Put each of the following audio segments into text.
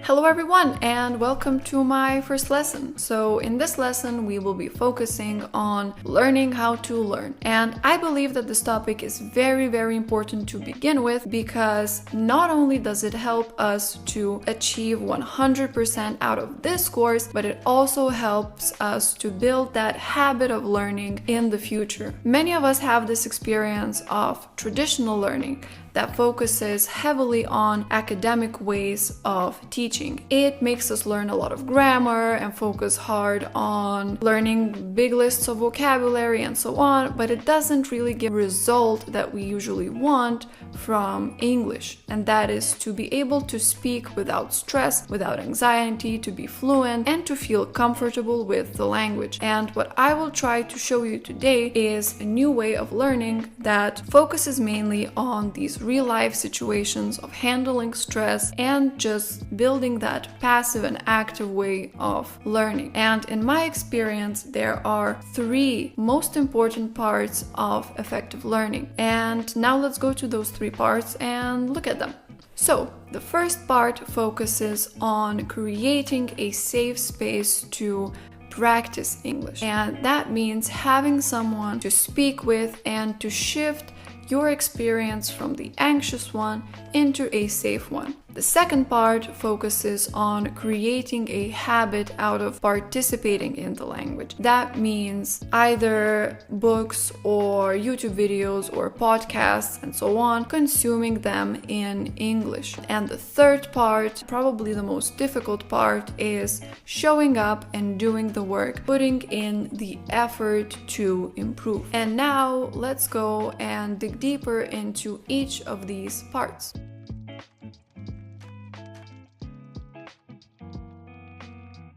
Hello everyone and welcome to my first lesson. So in this lesson we will be focusing on learning how to learn. And I believe that this topic is very important to begin with because not only does it help us to achieve 100% out of this course, but it also helps us to build that habit of learning in the future. Many of us have this experience of traditional learning that focuses heavily on academic ways of teaching. It makes us learn a lot of grammar and focus hard on learning big lists of vocabulary and so on, but it doesn't really give a result that we usually want from English, and that is to be able to speak without stress, without anxiety, to be fluent, and to feel comfortable with the language. And what I will try to show you today is a new way of learning that focuses mainly on these real-life situations of handling stress and just building that passive and active way of learning. And in my experience, there are three most important parts of effective learning. And now let's go to those three parts and look at them. So, the first part focuses on creating a safe space to practice English. And that means having someone to speak with and to shift your experience from the anxious one into a safe one. The second part focuses on creating a habit out of participating in the language. That means either books or YouTube videos or podcasts and so on, consuming them in English. And the third part, probably the most difficult part, is showing up and doing the work, putting in the effort to improve. And now let's go and dig deeper into each of these parts.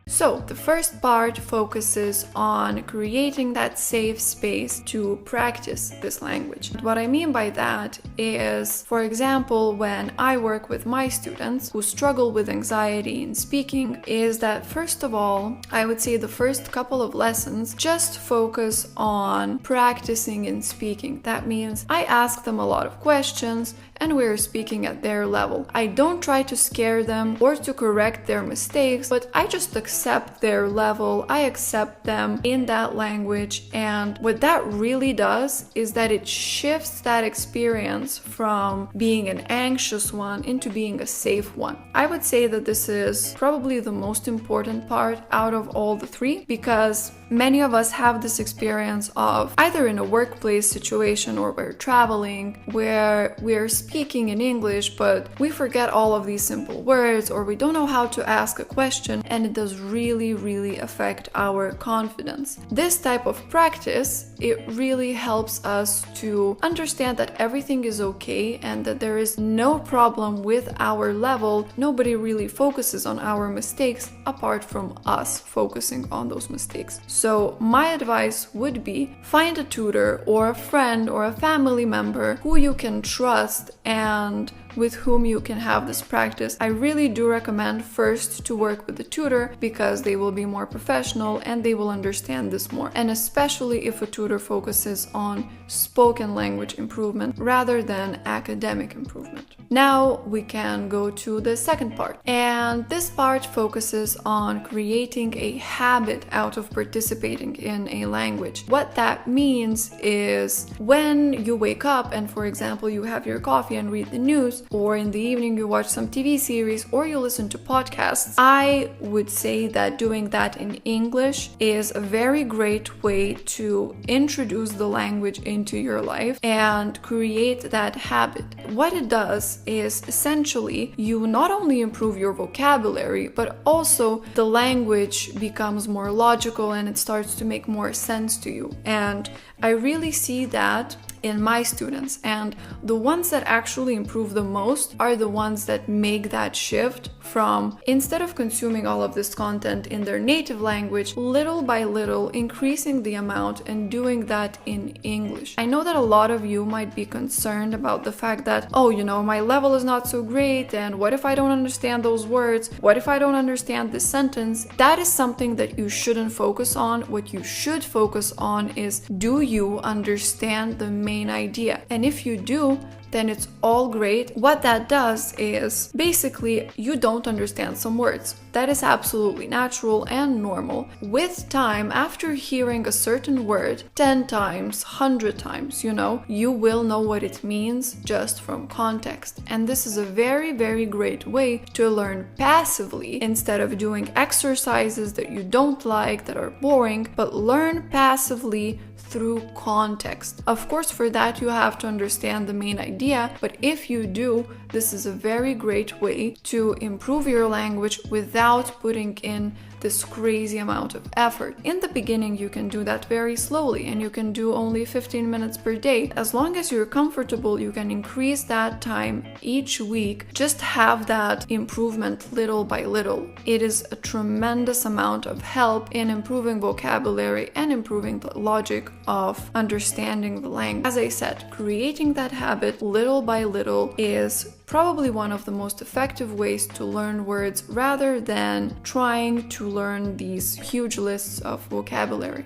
So, the first part focuses on creating that safe space to practice this language. What I mean by that is, for example, when I work with my students who struggle with anxiety in speaking, is that first of all, I would say the first couple of lessons just focus on practicing in speaking. That means I ask them a lot of questions and we're speaking at their level. I don't try to scare them or to correct their mistakes, but I just accept their level, I accept them in that language, and what that really does is that it shifts that experience from being an anxious one into being a safe one. I would say that this is probably the most important part out of all the three, because many of us have this experience of either in a workplace situation or we're traveling where we're speaking in English but we forget all of these simple words, or we don't know how to ask a question, and it does really affect our confidence. This type of practice, it really helps us to understand that everything is okay and that there is no problem with our level. Nobody really focuses on our mistakes apart from us focusing on those mistakes. So my advice would be find a tutor or a friend or a family member who you can trust and with whom you can have this practice. I really do recommend first to work with a tutor because they will be more professional and they will understand this more. And especially if a tutor focuses on spoken language improvement rather than academic improvement. Now we can go to the second part. And this part focuses on creating a habit out of participating in a language. What that means is when you wake up and, for example, you have your coffee and read the news, or in the evening you watch some TV series or you listen to podcasts, I would say that doing that in English is a very great way to introduce the language into your life and create that habit. What it does is essentially you not only improve your vocabulary, but also the language becomes more logical and it starts to make more sense to you. And I really see that in my students, and the ones that actually improve the most are the ones that make that shift from, instead of consuming all of this content in their native language, little by little increasing the amount and doing that in English. I know that a lot of you might be concerned about the fact that, oh, my level is not so great, and what if I don't understand those words? What if I don't understand this sentence? That is something that you shouldn't focus on. What you should focus on is, do you understand the main idea? And if you do, then it's all great. What that does is basically you don't understand some words. That is absolutely natural and normal. With time, after hearing a certain word 10 times, 100 times, you will know what it means just from context. And this is a very, very great way to learn passively instead of doing exercises that you don't like, that are boring, but learn passively through context. Of course, for that you have to understand the main idea, but if you do, this is a very great way to improve your language without putting in this crazy amount of effort. In the beginning, you can do that very slowly, and you can do only 15 minutes per day. As long as you're comfortable, you can increase that time each week. Just have that improvement little by little. It is a tremendous amount of help in improving vocabulary and improving the logic of understanding the language. As I said, creating that habit little by little is probably one of the most effective ways to learn words rather than trying to learn these huge lists of vocabulary.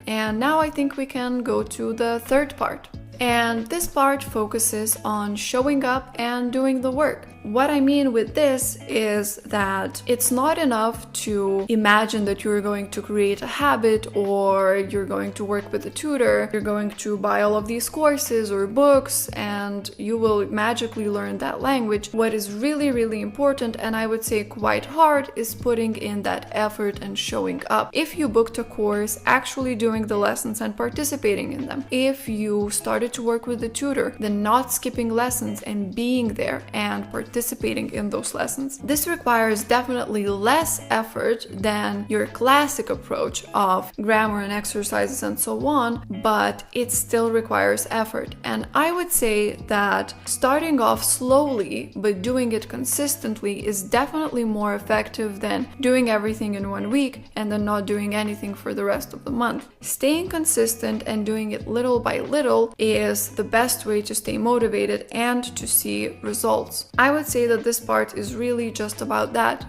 And now I think we can go to the third part. And this part focuses on showing up and doing the work. What I mean with this is that it's not enough to imagine that you're going to create a habit, or you're going to work with a tutor, you're going to buy all of these courses or books, and you will magically learn that language. What is really, really important, and I would say quite hard, is putting in that effort and showing up. If you booked a course, actually doing the lessons and participating in them. If you started to work with a tutor, then not skipping lessons and being there and participating in those lessons. This requires definitely less effort than your classic approach of grammar and exercises and so on, but it still requires effort. And I would say that starting off slowly but doing it consistently is definitely more effective than doing everything in 1 week and then not doing anything for the rest of the month. Staying consistent and doing it little by little is the best way to stay motivated and to see results. I would say that this part is really just about that,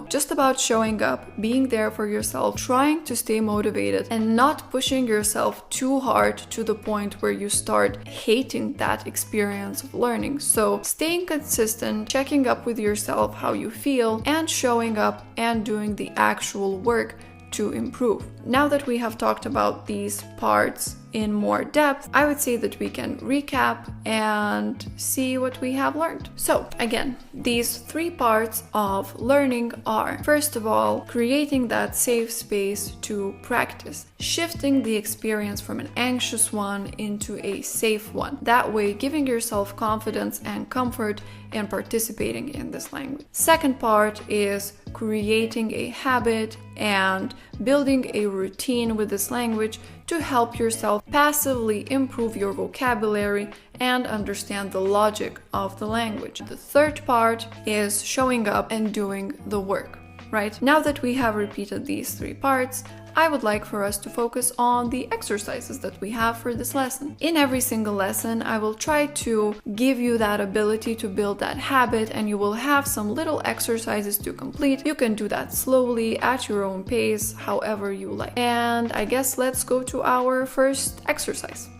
just about showing up, being there for yourself, trying to stay motivated and not pushing yourself too hard to the point where you start hating that experience of learning. So staying consistent, checking up with yourself how you feel, and showing up and doing the actual work to improve. Now that we have talked about these parts in more depth, I would say that we can recap and see what we have learned. So again, these 3 parts of learning are, first of all, creating that safe space to practice, shifting the experience from an anxious one into a safe one. That way, giving yourself confidence and comfort in participating in this language. Second part is creating a habit and building a routine with this language to help yourself passively improve your vocabulary and understand the logic of the language. The third part is showing up and doing the work, right? Now that we have repeated these 3 parts, I would like for us to focus on the exercises that we have for this lesson. In every single lesson, I will try to give you that ability to build that habit, and you will have some little exercises to complete. You can do that slowly at your own pace, however you like. And I guess let's go to our first exercise.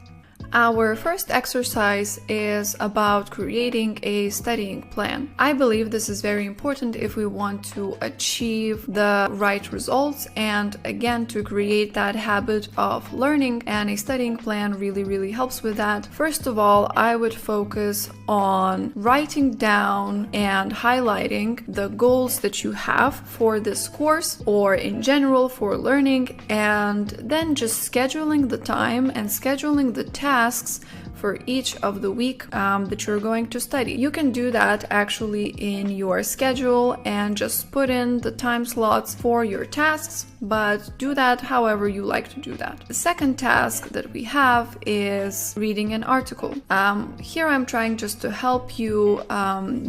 Our first exercise is about creating a studying plan. I believe this is very important if we want to achieve the right results and, again, to create that habit of learning, and a studying plan really helps with that. First of all, I would focus on writing down and highlighting the goals that you have for this course or in general for learning, and then just scheduling the time and scheduling the tasks for each of the week that you're going to study. You can do that actually in your schedule and just put in the time slots for your tasks, but do that however you like to do that. The second task that we have is reading an article. Here I'm trying just to help you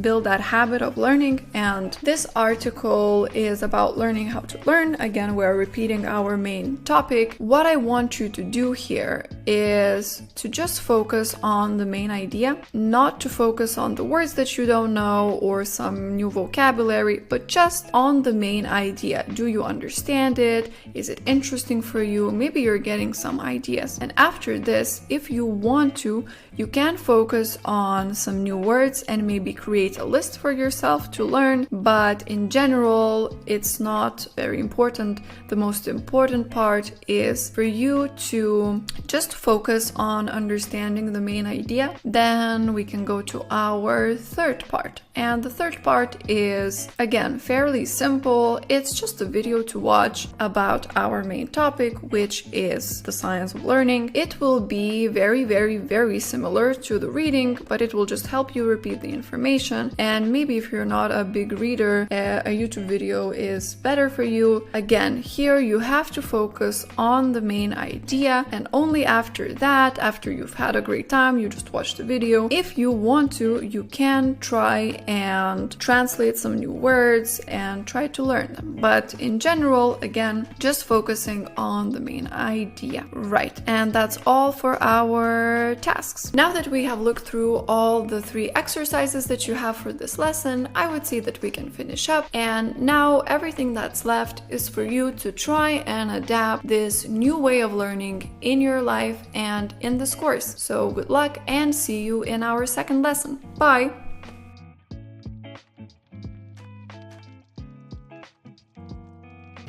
build that habit of learning, and this article is about learning how to learn. Again, we're repeating our main topic. What I want you to do here is to just focus on the main idea, not to focus on the words that you don't know or some new vocabulary, but just on the main idea. Do you understand it? Is it interesting for you? Maybe you're getting some ideas. And after this, if you want to, you can focus on some new words and maybe create a list for yourself to learn. But in general, it's not very important. The most important part is for you to just focus on understanding the main idea. Then we can go to our third part. And the third part is, again, fairly simple. It's just a video to watch about our main topic, which is the science of learning. It will be very, very, very similar to the reading, but it will just help you repeat the information. And maybe if you're not a big reader, a YouTube video is better for you. Again, here you have to focus on the main idea, and only after that, after you've had a great time, you just watch the video. If you want to, you can try and translate some new words and try to learn them. But in general, again, just focusing on the main idea. Right, and that's all for our tasks. Now that we have looked through all the 3 exercises that you have for this lesson, I would say that we can finish up. And now everything that's left is for you to try and adapt this new way of learning in your life and in this course. So good luck and see you in our second lesson. Bye!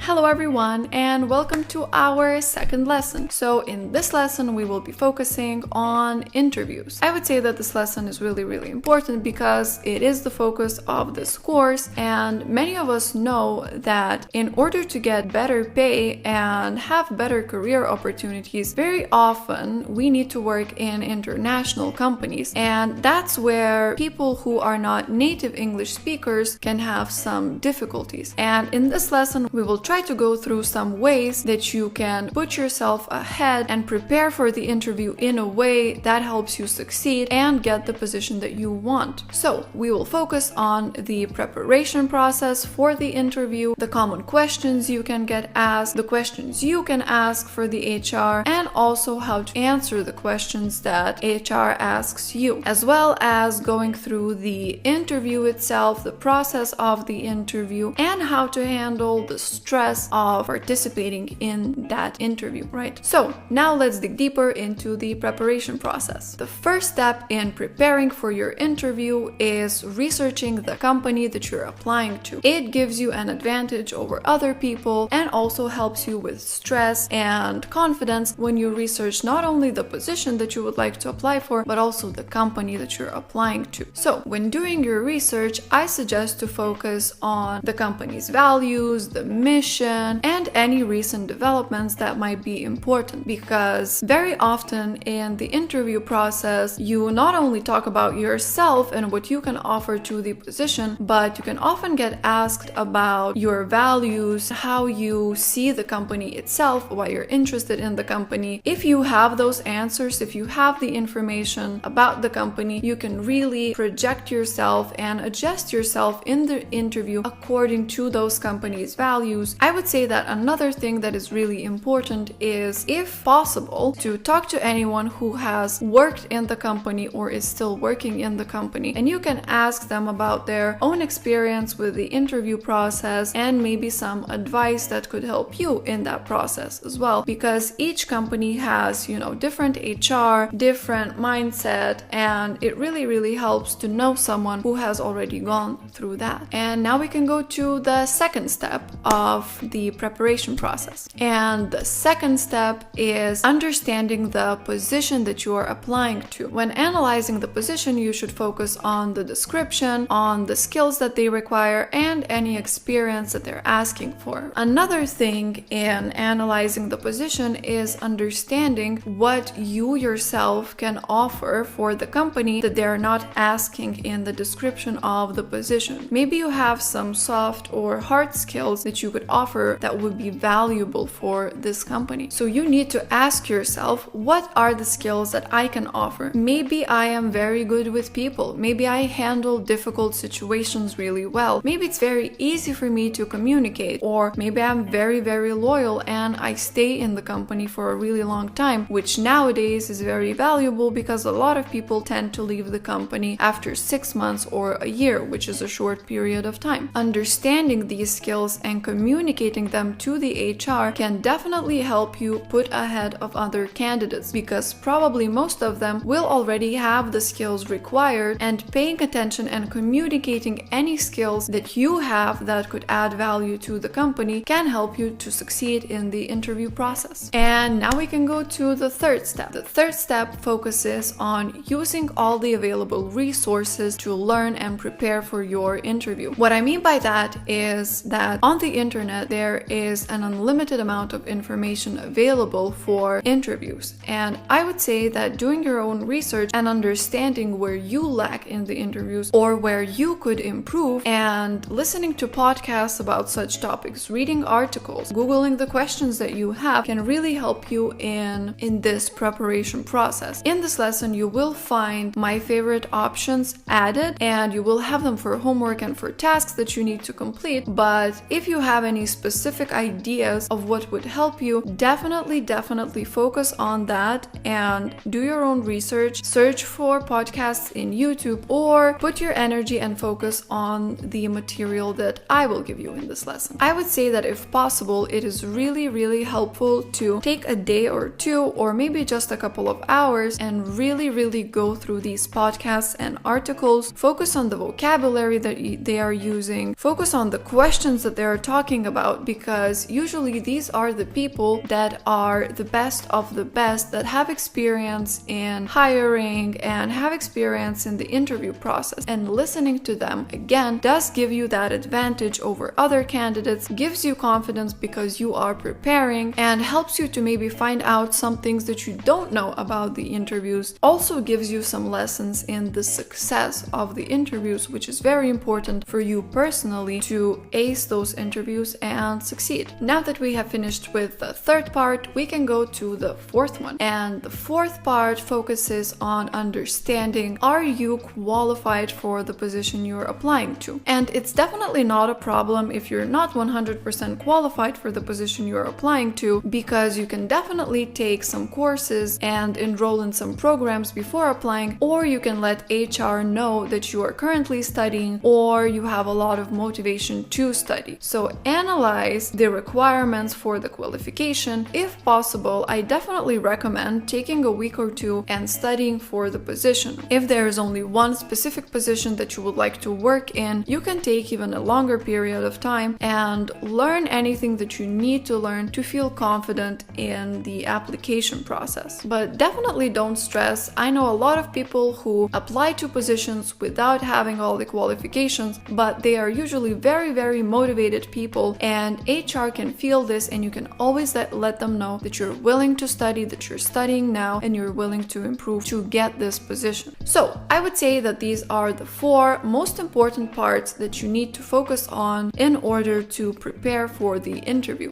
Hello everyone, and welcome to our second lesson. So in this lesson we will be focusing on interviews. I would say that this lesson is really, really important because it is the focus of this course, and many of us know that in order to get better pay and have better career opportunities, very often we need to work in international companies, and that's where people who are not native English speakers can have some difficulties. And in this lesson we will try to go through some ways that you can put yourself ahead and prepare for the interview in a way that helps you succeed and get the position that you want. So we will focus on the preparation process for the interview, the common questions you can get asked, the questions you can ask for the HR, and also how to answer the questions that HR asks you, as well as going through the interview itself, the process of the interview, and how to handle the stress of participating in that interview, right? So now let's dig deeper into the preparation process. The first step in preparing for your interview is researching the company that you're applying to. It gives you an advantage over other people and also helps you with stress and confidence when you research not only the position that you would like to apply for, but also the company that you're applying to. So when doing your research, I suggest to focus on the company's values, the mission, and any recent developments that might be important, because very often in the interview process you not only talk about yourself and what you can offer to the position, but you can often get asked about your values, how you see the company itself, why you're interested in the company. If you have those answers, if you have the information about the company, you can really project yourself and adjust yourself in the interview according to those companies' values. I would say that another thing that is really important is, if possible, to talk to anyone who has worked in the company or is still working in the company, and you can ask them about their own experience with the interview process and maybe some advice that could help you in that process as well, because each company has, different HR, different mindset, and it really, really helps to know someone who has already gone through that. And now we can go to the second step of of the preparation process. And the second step is understanding the position that you are applying to. When analyzing the position, you should focus on the description, on the skills that they require, and any experience that they're asking for. Another thing in analyzing the position is understanding what you yourself can offer for the company that they're not asking in the description of the position. Maybe you have some soft or hard skills that you could offer that would be valuable for this company. So you need to ask yourself, what are the skills that I can offer? Maybe I am very good with people. Maybe I handle difficult situations really well. Maybe it's very easy for me to communicate, or maybe I'm very, very loyal and I stay in the company for a really long time, which nowadays is very valuable because a lot of people tend to leave the company after 6 months or a year, which is a short period of time. Understanding these skills and communicating them to the HR can definitely help you put ahead of other candidates, because probably most of them will already have the skills required, and paying attention and communicating any skills that you have that could add value to the company can help you to succeed in the interview process. And now we can go to the third step. The third step focuses on using all the available resources to learn and prepare for your interview. What I mean by that is that on the internet there is an unlimited amount of information available for interviews, and I would say that doing your own research and understanding where you lack in the interviews or where you could improve, and listening to podcasts about such topics, reading articles, googling the questions that you have, can really help you in this preparation process. In this lesson you will find my favorite options added, and you will have them for homework and for tasks that you need to complete. But if you have any specific ideas of what would help you, definitely focus on that and do your own research. Search for podcasts in YouTube, or put your energy and focus on the material that I will give you in this lesson. I would say that if possible, it is really helpful to take a day or two, or maybe just a couple of hours, and really go through these podcasts and articles. Focus on the vocabulary that they are using. Focus on the questions that they are talking about, because usually these are the people that are the best of the best, that have experience in hiring and have experience in the interview process. And listening to them, again, does give you that advantage over other candidates, gives you confidence because you are preparing, and helps you to maybe find out some things that you don't know about the interviews. Also gives you some lessons in the success of the interviews, which is very important for you personally to ace those interviews and succeed. Now that we have finished with the third part, we can go to the fourth one. And the fourth part focuses on understanding, are you qualified for the position you're applying to? And it's definitely not a problem if you're not 100% qualified for the position you're applying to, because you can definitely take some courses and enroll in some programs before applying, or you can let HR know that you are currently studying or you have a lot of motivation to study. So analyze the requirements for the qualification. If possible, I definitely recommend taking a week or two and studying for the position. If there is only one specific position that you would like to work in, you can take even a longer period of time and learn anything that you need to learn to feel confident in the application process. But definitely don't stress. I know a lot of people who apply to positions without having all the qualifications, but they are usually very motivated people, and HR can feel this, and you can always let them know that you're willing to study, that you're studying now, and you're willing to improve to get this position. So I would say that these are the 4 most important parts that you need to focus on in order to prepare for the interview.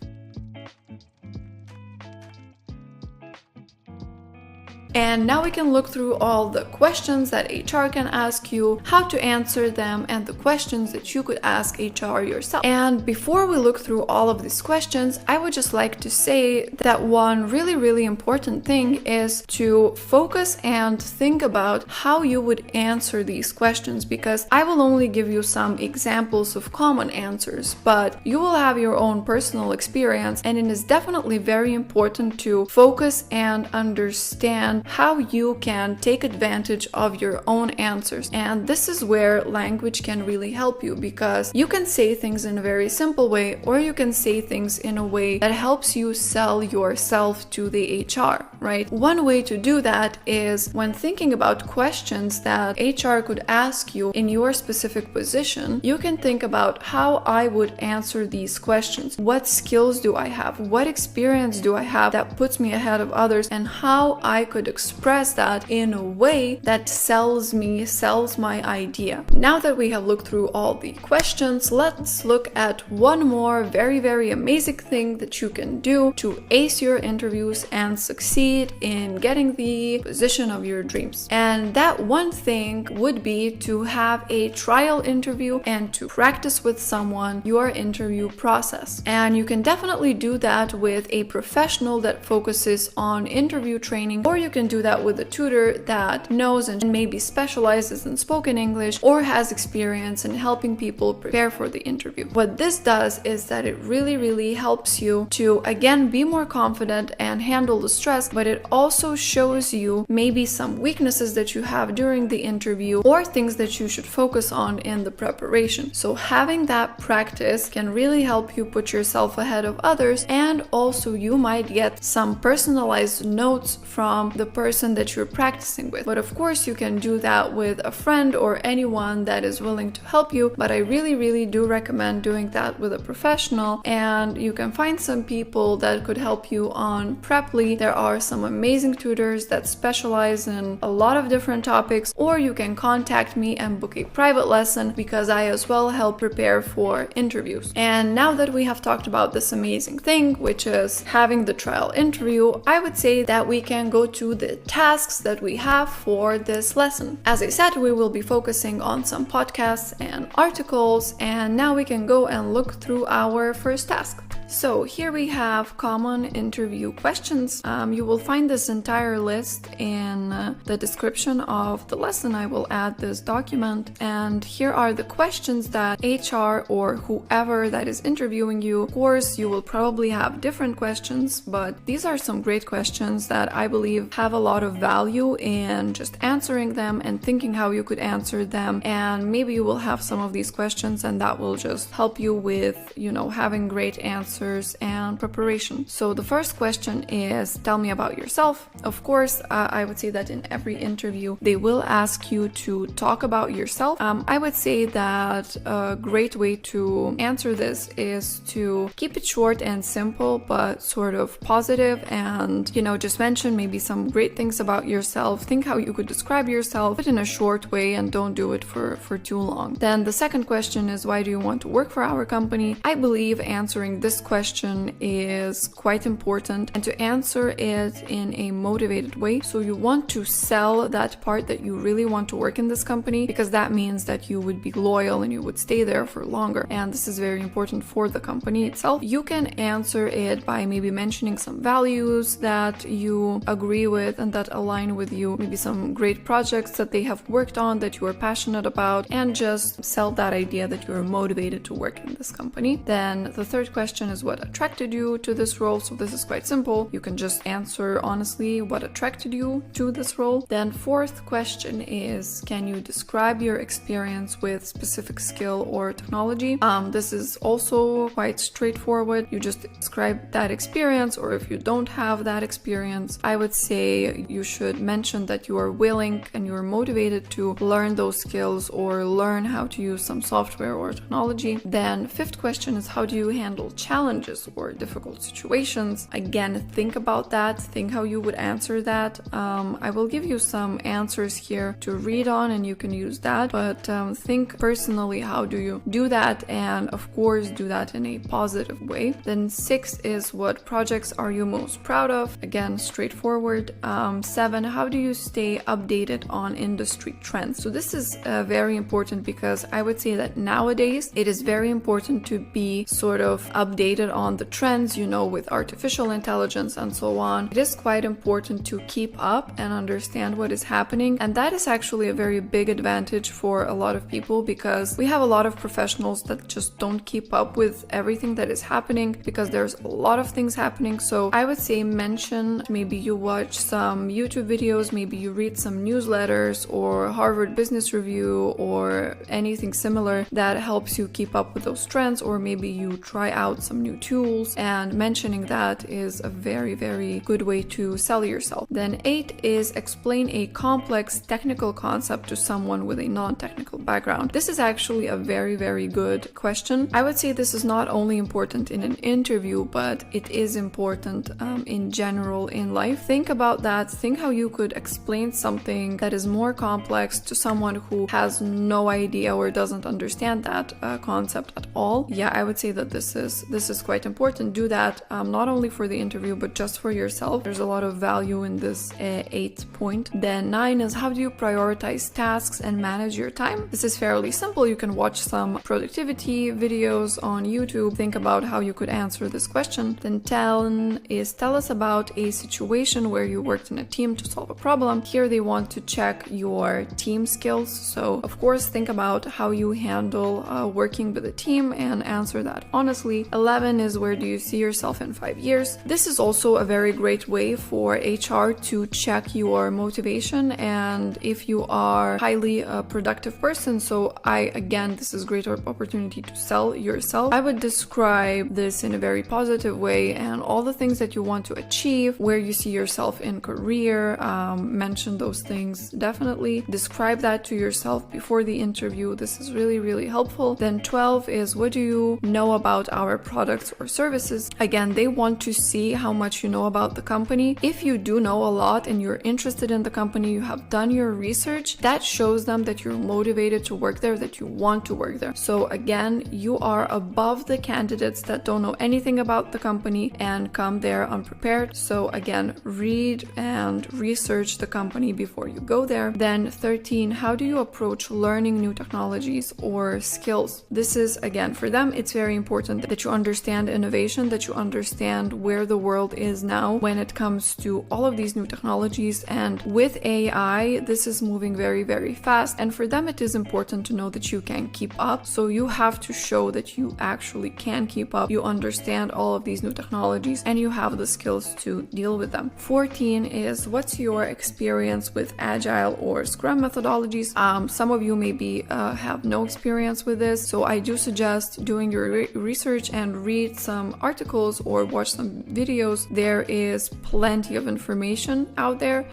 And now we can look through all the questions that HR can ask you, how to answer them, and the questions that you could ask HR yourself. And before we look through all of these questions, I would just like to say that one really important thing is to focus and think about how you would answer these questions, because I will only give you some examples of common answers, but you will have your own personal experience, and it is definitely very important to focus and understand how you can take advantage of your own answers. And this is where language can really help you, because you can say things in a very simple way, or you can say things in a way that helps you sell yourself to the HR, right? One way to do that is when thinking about questions that HR could ask you in your specific position, you can think about how I would answer these questions. What skills do I have? What experience do I have that puts me ahead of others? And how I could express that in a way that sells my idea. Now that we have looked through all the questions, let's look at one more very, very amazing thing that you can do to ace your interviews and succeed in getting the position of your dreams. And that one thing would be to have a trial interview and to practice with someone your interview process. And you can definitely do that with a professional that focuses on interview training, or you can do that with a tutor that knows and maybe specializes in spoken English or has experience in helping people prepare for the interview. What this does is that it really helps you to, again, be more confident and handle the stress, but it also shows you maybe some weaknesses that you have during the interview or things that you should focus on in the preparation. So having that practice can really help you put yourself ahead of others, and also you might get some personalized notes from the person that you're practicing with. But of course you can do that with a friend or anyone that is willing to help you, but I really do recommend doing that with a professional. And you can find some people that could help you on Preply. There are some amazing tutors that specialize in a lot of different topics, or you can contact me and book a private lesson, because I as well help prepare for interviews. And now that we have talked about this amazing thing, which is having the trial interview, I would say that we can go to the tasks that we have for this lesson. As I said, we will be focusing on some podcasts and articles, and now we can go and look through our first task. So here we have common interview questions. You will find this entire list in the description of the lesson. I will add this document, and here are the questions that HR or whoever that is interviewing you. Of course, you will probably have different questions, but these are some great questions that I believe have a lot of value in just answering them and thinking how you could answer them. And maybe you will have some of these questions, and that will just help you with, having great answers and preparation. So the first question is, tell me about yourself. Of course, I would say that in every interview, they will ask you to talk about yourself. I would say that a great way to answer this is to keep it short and simple, but sort of positive, and, just mention maybe some great things about yourself. Think how you could describe yourself, but in a short way, and don't do it for too long. Then the second question is, why do you want to work for our company? I believe answering this question is quite important, and to answer it in a motivated way. So you want to sell that part that you really want to work in this company, because that means that you would be loyal and you would stay there for longer. And this is very important for the company itself. You can answer it by maybe mentioning some values that you agree with and that align with you, maybe some great projects that they have worked on that you are passionate about, and just sell that idea that you're motivated to work in this company. Then the third question is, what attracted you to this role? So this is quite simple. You can just answer honestly what attracted you to this role. Then fourth question is, can you describe your experience with specific skill or technology? This is also quite straightforward. You just describe that experience, or if you don't have that experience, I would say you should mention that you are willing and you're motivated to learn those skills or learn how to use some software or technology. Then fifth question is, how do you handle challenges or difficult situations? Again, think about that. Think how you would answer that. I will give you some answers here to read on, and you can use that, but think personally, how do you do that? And of course, do that in a positive way. Then sixth is, what projects are you most proud of? Again, straightforward. 7, how do you stay updated on industry trends? So this is very important, because I would say that nowadays it is very important to be sort of updated updated on the trends, with artificial intelligence and so on. It is quite important to keep up and understand what is happening. And that is actually a very big advantage for a lot of people, because we have a lot of professionals that just don't keep up with everything that is happening because there's a lot of things happening. So I would say mention, maybe you watch some YouTube videos, maybe you read some newsletters or Harvard Business Review or anything similar that helps you keep up with those trends, or maybe you try out some new tools, and mentioning that is a very, very good way to sell yourself. Then 8 is explain a complex technical concept to someone with a non-technical background. This is actually a very, very good question. I would say this is not only important in an interview, but it is important in general in life. Think about that. Think how you could explain something that is more complex to someone who has no idea or doesn't understand that concept at all. Yeah, I would say that this is quite important. Do that not only for the interview, but just for yourself. There's a lot of value in this 8th point. Then 9 is how do you prioritize tasks and manage your time? This is fairly simple. You can watch some productivity videos on YouTube. Think about how you could answer this question. Then 10 is tell us about a situation where you worked in a team to solve a problem. Here they want to check your team skills. So of course, think about how you handle working with a team and answer that honestly. 11 is where do you see yourself in 5 years? This is also a very great way for HR to check your motivation and if you are highly productive person. So this is great opportunity to sell yourself. I would describe this in a very positive way, and all the things that you want to achieve, where you see yourself in career, mention those things definitely. Describe that to yourself before the interview. This is really, really helpful. Then 12 is what do you know about our products or services? Again, they want to see how much you know about the company. If you do know a lot and you're interested in the company, you have done your research, that shows them that you're motivated to work there, that you want to work there. So again, you are above the candidates that don't know anything about the company and come there unprepared. So again, read and research the company before you go there. Then 13, how do you approach learning new technologies or skills? This is, again, for them, it's very important that you understand innovation, that you understand where the world is now when it comes to all of these new technologies. And with AI, this is moving very, very fast. And for them, it is important to know that you can keep up. So you have to show that you actually can keep up. You understand all of these new technologies and you have the skills to deal with them. 14 is what's your experience with Agile or Scrum methodologies? Some of you maybe have no experience with this. So I do suggest doing your research and read some articles or watch some videos. There is plenty of information out there.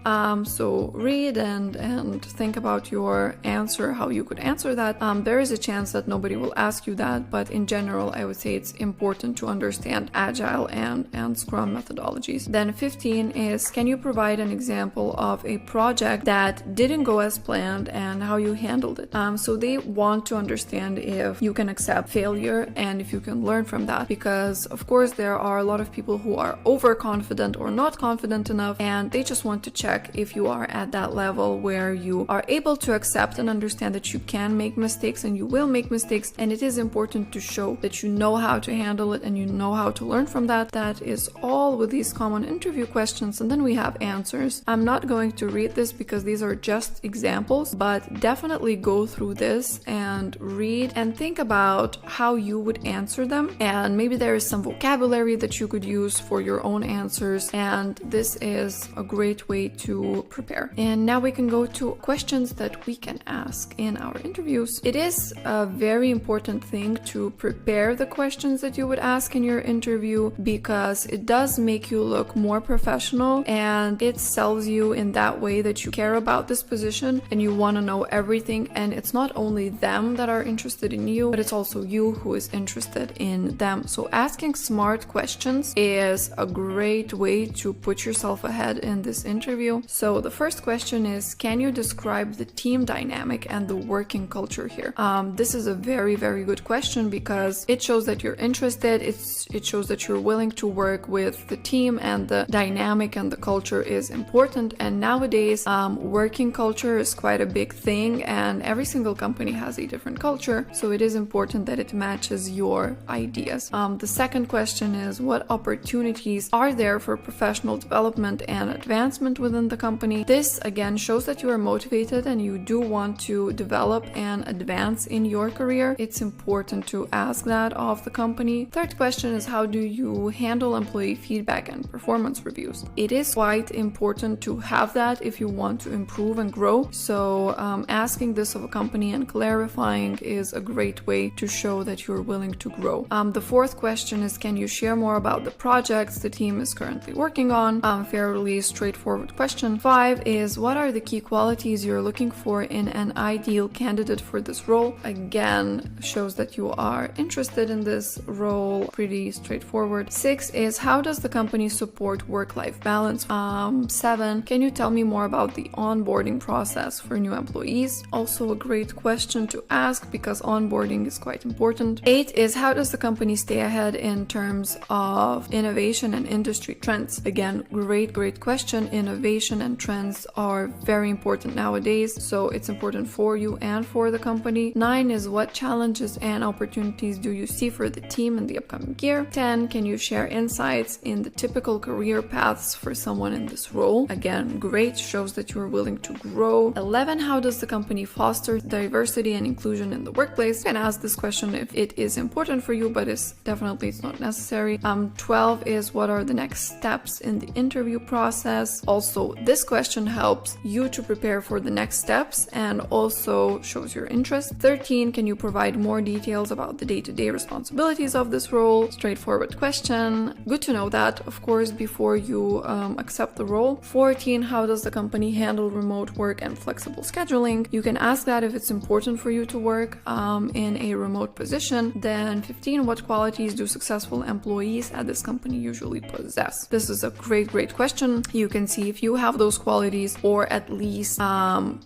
So read and think about your answer, how you could answer that. There is a chance that nobody will ask you that, but in general, I would say it's important to understand Agile and Scrum methodologies. Then 15 is, can you provide an example of a project that didn't go as planned and how you handled it? So they want to understand if you can accept failure and if you can learn from that, because of course there are a lot of people who are overconfident or not confident enough, and they just want to check if you are at that level where you are able to accept and understand that you can make mistakes and you will make mistakes, and it is important to show that you know how to handle it and you know how to learn from that. That is all with these common interview questions, and then we have answers. I'm not going to read this because these are just examples, but definitely go through this and read and think about how you would answer them, and maybe there is some vocabulary that you could use for your own answers, and this is a great way to prepare. And now we can go to questions that we can ask in our interviews. It is a very important thing to prepare the questions that you would ask in your interview, because it does make you look more professional and it sells you in that way that you care about this position and you want to know everything, and it's not only them that are interested in you, but it's also you who is interested in them. So asking smart questions is a great way to put yourself ahead in this interview. So the first question is, can you describe the team dynamic and the working culture here? This is a very, very good question because it shows that you're interested. It shows that you're willing to work with the team, and the dynamic and the culture is important. And nowadays, working culture is quite a big thing, and every single company has a different culture. So it is important that it matches your ideas. The second question is, what opportunities are there for professional development and advancement within the company? This again shows that you are motivated and you do want to develop and advance in your career. It's important to ask that of the company. Third question is, how do you handle employee feedback and performance reviews? It is quite important to have that if you want to improve and grow. So asking this of a company and clarifying is a great way to show that you're willing to grow. The fourth question is, can you share more about the projects the team is currently working on? Fairly straightforward question. 5 is, what are the key qualities you're looking for in an ideal candidate for this role? Again, shows that you are interested in this role. Pretty straightforward. 6 is, how does the company support work-life balance? 7, can you tell me more about the onboarding process for new employees? Also a great question to ask because onboarding is quite important. 8 is, how does the company stay ahead in terms of innovation and industry trends? Again, great question. Innovation and trends are very important nowadays, so it's important for you and for the company. 9 is, what challenges and opportunities do you see for the team in the upcoming year? 10, can you share insights in the typical career paths for someone in this role? Again, great, shows that you're willing to grow. 11, how does the company foster diversity and inclusion in the workplace? You can ask this question if it is important for you, but it's not necessary. 12 is, what are the next steps in the interview process? Also, this question helps you to prepare for the next steps and also shows your interest. 13, can you provide more details about the day-to-day responsibilities of this role? Straightforward question. Good to know that, of course, before you accept the role. 14, how does the company handle remote work and flexible scheduling? You can ask that if it's important for you to work in a remote position. Then 15, what qualities do successful employees at this company usually possess? This is a great question. You can see if you have those qualities, or at least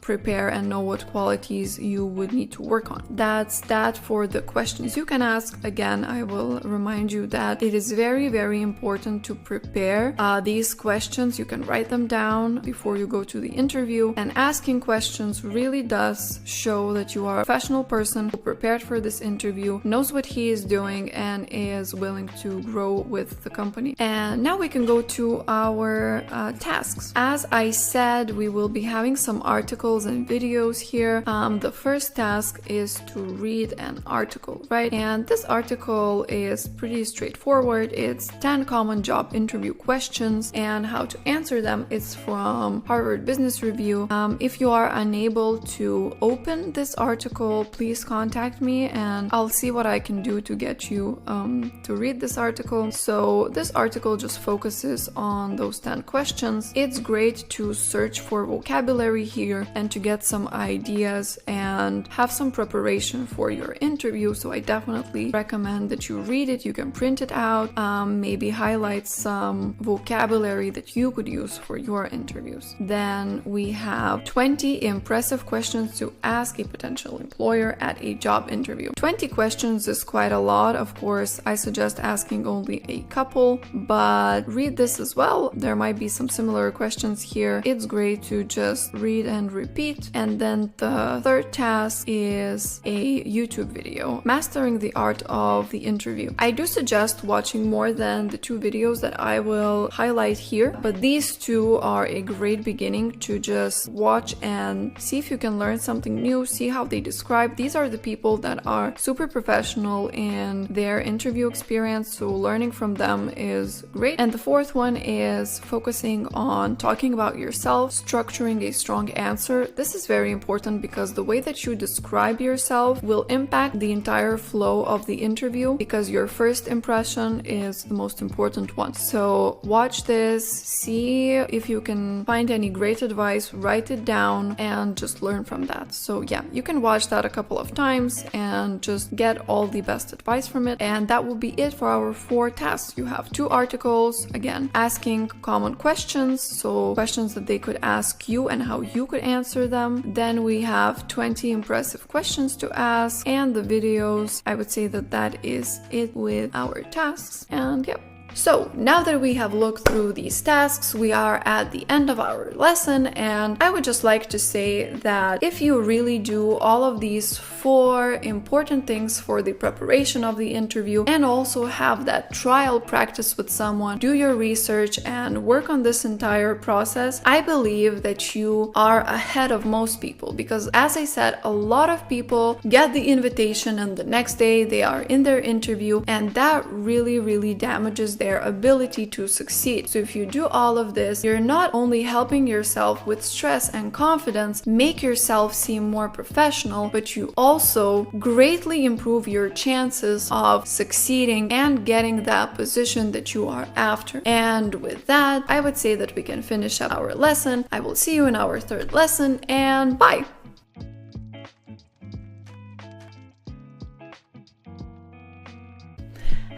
prepare and know what qualities you would need to work on. That's that for the questions you can ask. Again, I will remind you that it is very important to prepare these questions. You can write them down before you go to the interview, and asking questions really does show that you are a professional person who prepared for this interview, knows what he is doing, and is willing to grow with the company. And now we can go to our tasks. As I said, we will be having some articles and videos here. The first task is to read an article, right? And this article is pretty straightforward. It's 10 common job interview questions and how to answer them. It's from Harvard Business Review. If you are unable to open this article, please contact me and I'll see what I can do to get you to read this article. So this article just focuses on those 10 questions. It's great to search for vocabulary here and to get some ideas and have some preparation for your interview. So I definitely recommend that you read it. You can print it out, maybe highlight some vocabulary that you could use for your interviews. Then we have 20 impressive questions to ask a potential employer at a job interview. 20 questions is quite a lot. Of course, I suggest asking only a couple, but read this as well. There might be some similar questions here. It's great to just read and repeat. And then the third task is a YouTube video, Mastering the Art of the Interview. I do suggest watching more than the 2 videos that I will highlight here, but these 2 are a great beginning to just watch and see if you can learn something new, see how they describe. These are the people that are super professional in their interview experience, so learning from them is great. And the fourth one is focusing on talking about yourself, structuring a strong answer. This is very important because the way that you describe yourself will impact the entire flow of the interview, because your first impression is the most important one. So watch this, see if you can find any great advice, write it down, and just learn from that. So yeah, you can watch that a couple of times and just get all the best advice from it. And that will be it for our 4 tasks. You have 2 articles, again, asking common questions, so questions that they could ask you and how you could answer them. Then we have 20 impressive questions to ask, and the videos. I would say that that is it with our tasks. And yep, So now that we have looked through these tasks, we are at the end of our lesson, and I would just like to say that if you really do all of these 4 important things for the preparation of the interview and also have that trial practice with someone, do your research and work on this entire process, I believe that you are ahead of most people, because as I said, a lot of people get the invitation and the next day they are in their interview, and that really damages their ability to succeed. So if you do all of this, you're not only helping yourself with stress and confidence, make yourself seem more professional, but you also greatly improve your chances of succeeding and getting that position that you are after. And with that, I would say that we can finish up our lesson. I will see you in our 3rd lesson, and bye!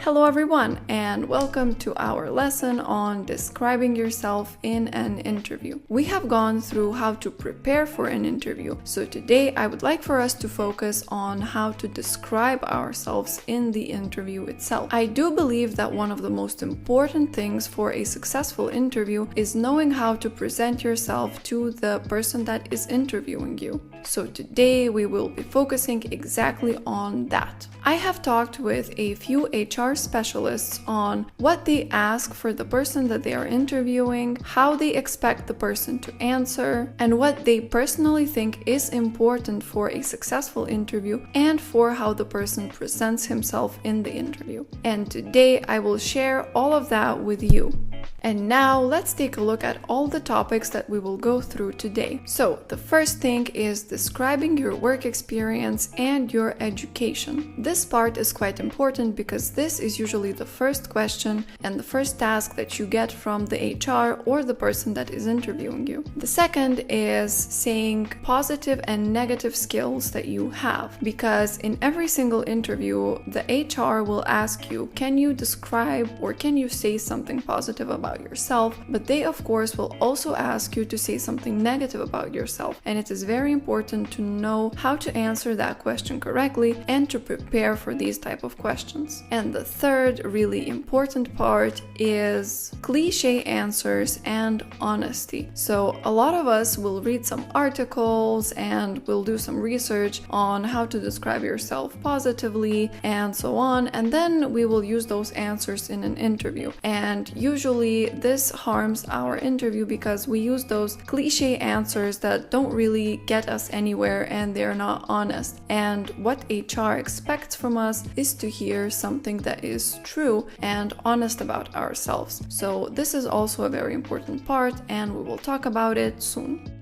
Hello everyone, and welcome to our lesson on describing yourself in an interview. We have gone through how to prepare for an interview, so today I would like for us to focus on how to describe ourselves in the interview itself. I do believe that one of the most important things for a successful interview is knowing how to present yourself to the person that is interviewing you. So today we will be focusing exactly on that. I have talked with a few HR specialists on what they ask for the person that they are interviewing, how they expect the person to answer, and what they personally think is important for a successful interview and for how the person presents himself in the interview. And today I will share all of that with you. And now let's take a look at all the topics that we will go through today. So the first thing is describing your work experience and your education. This part is quite important because this is usually the first question and the first task that you get from the HR or the person that is interviewing you. The second is saying positive and negative skills that you have, because in every single interview, the HR will ask you, can you describe or can you say something positive about yourself? But they of course will also ask you to say something negative about yourself, and it is very important to know how to answer that question correctly and to prepare for these type of questions. And the third really important part is cliche answers and honesty. So a lot of us will read some articles and will do some research on how to describe yourself positively and so on, and then we will use those answers in an interview. And usually this harms our interview because we use those cliche answers that don't really get us anywhere and they're not honest. And what HR expects from us is to hear something that is true and honest about ourselves. So this is also a very important part, and we will talk about it soon.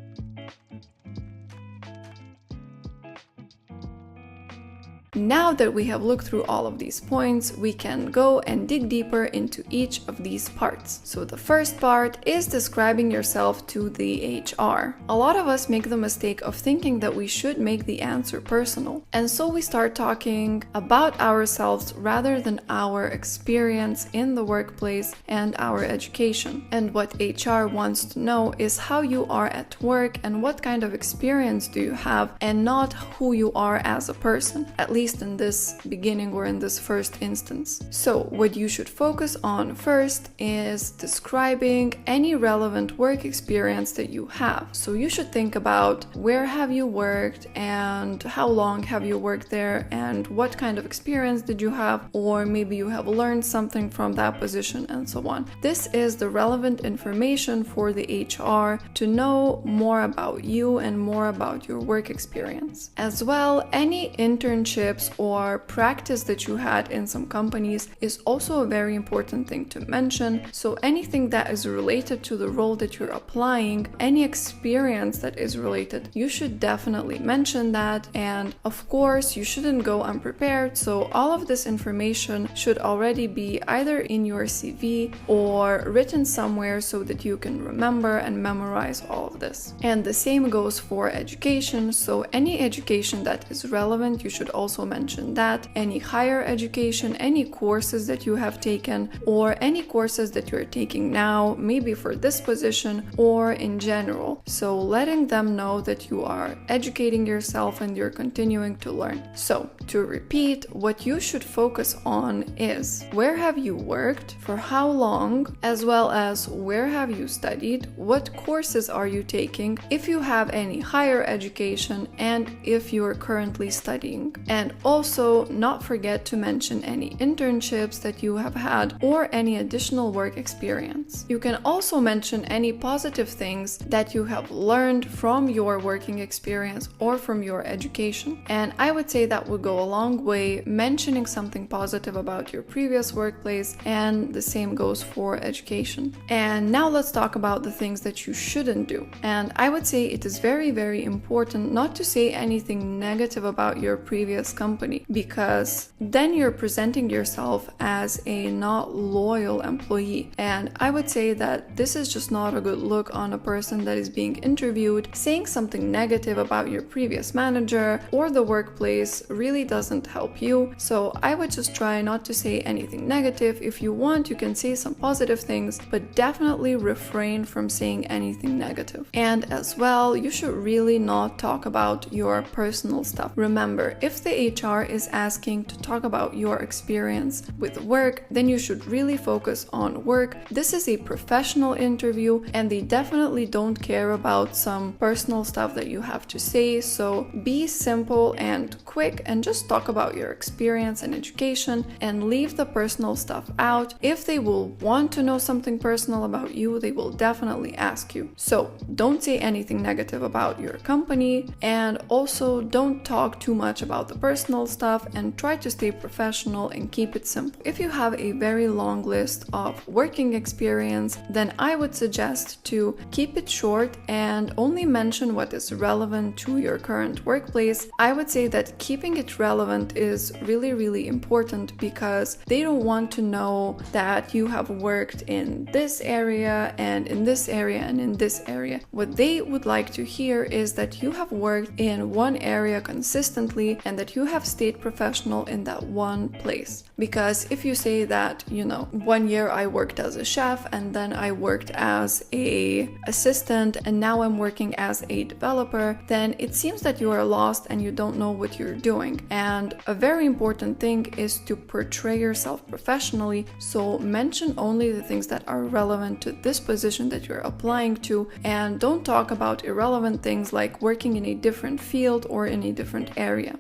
Now that we have looked through all of these points, we can go and dig deeper into each of these parts. So the first part is describing yourself to the HR. A lot of us make the mistake of thinking that we should make the answer personal, and so we start talking about ourselves rather than our experience in the workplace and our education. And what HR wants to know is how you are at work and what kind of experience do you have, and not who you are as a person, at least in this beginning or in this first instance. So what you should focus on first is describing any relevant work experience that you have. So you should think about where have you worked and how long have you worked there and what kind of experience did you have, or maybe you have learned something from that position and so on. This is the relevant information for the HR to know more about you and more about your work experience. As well, any internship or practice that you had in some companies is also a very important thing to mention. So anything that is related to the role that you're applying, any experience that is related, you should definitely mention that. And of course, you shouldn't go unprepared. So all of this information should already be either in your CV or written somewhere so that you can remember and memorize all of this. And the same goes for education. So any education that is relevant, you should also mention that, any higher education, any courses that you have taken, or any courses that you're taking now, maybe for this position or in general. So letting them know that you are educating yourself and you're continuing to learn. So to repeat, what you should focus on is where have you worked, for how long, as well as where have you studied, what courses are you taking, if you have any higher education, and if you are currently studying. And also not forget to mention any internships that you have had or any additional work experience. You can also mention any positive things that you have learned from your working experience or from your education. And I would say that would go a long way, mentioning something positive about your previous workplace, and the same goes for education. And now let's talk about the things that you shouldn't do. And I would say it is very, very important not to say anything negative about your previous company, because then you're presenting yourself as a not loyal employee. And I would say that this is just not a good look on a person that is being interviewed. Saying something negative about your previous manager or the workplace really doesn't help you. So I would just try not to say anything negative. If you want, you can say some positive things, but definitely refrain from saying anything negative. And as well, you should really not talk about your personal stuff. Remember, if the HR is asking to talk about your experience with work, then you should really focus on work. This is a professional interview and they definitely don't care about some personal stuff that you have to say. So be simple and quick and just talk about your experience and education and leave the personal stuff out. If they will want to know something personal about you, they will definitely ask you. So don't say anything negative about your company, and also don't talk too much about the personal stuff, and try to stay professional and keep it simple. If you have a very long list of working experience, then I would suggest to keep it short and only mention what is relevant to your current workplace. I would say that keeping it relevant is really, really important, because they don't want to know that you have worked in this area and in this area and in this area. What they would like to hear is that you have worked in one area consistently and that you have stayed professional in that one place. Because if you say that, 1 year I worked as a chef and then I worked as a assistant and now I'm working as a developer, then it seems that you are lost and you don't know what you're doing. And a very important thing is to portray yourself professionally. So mention only the things that are relevant to this position that you're applying to, and don't talk about irrelevant things like working in a different field or in a different area.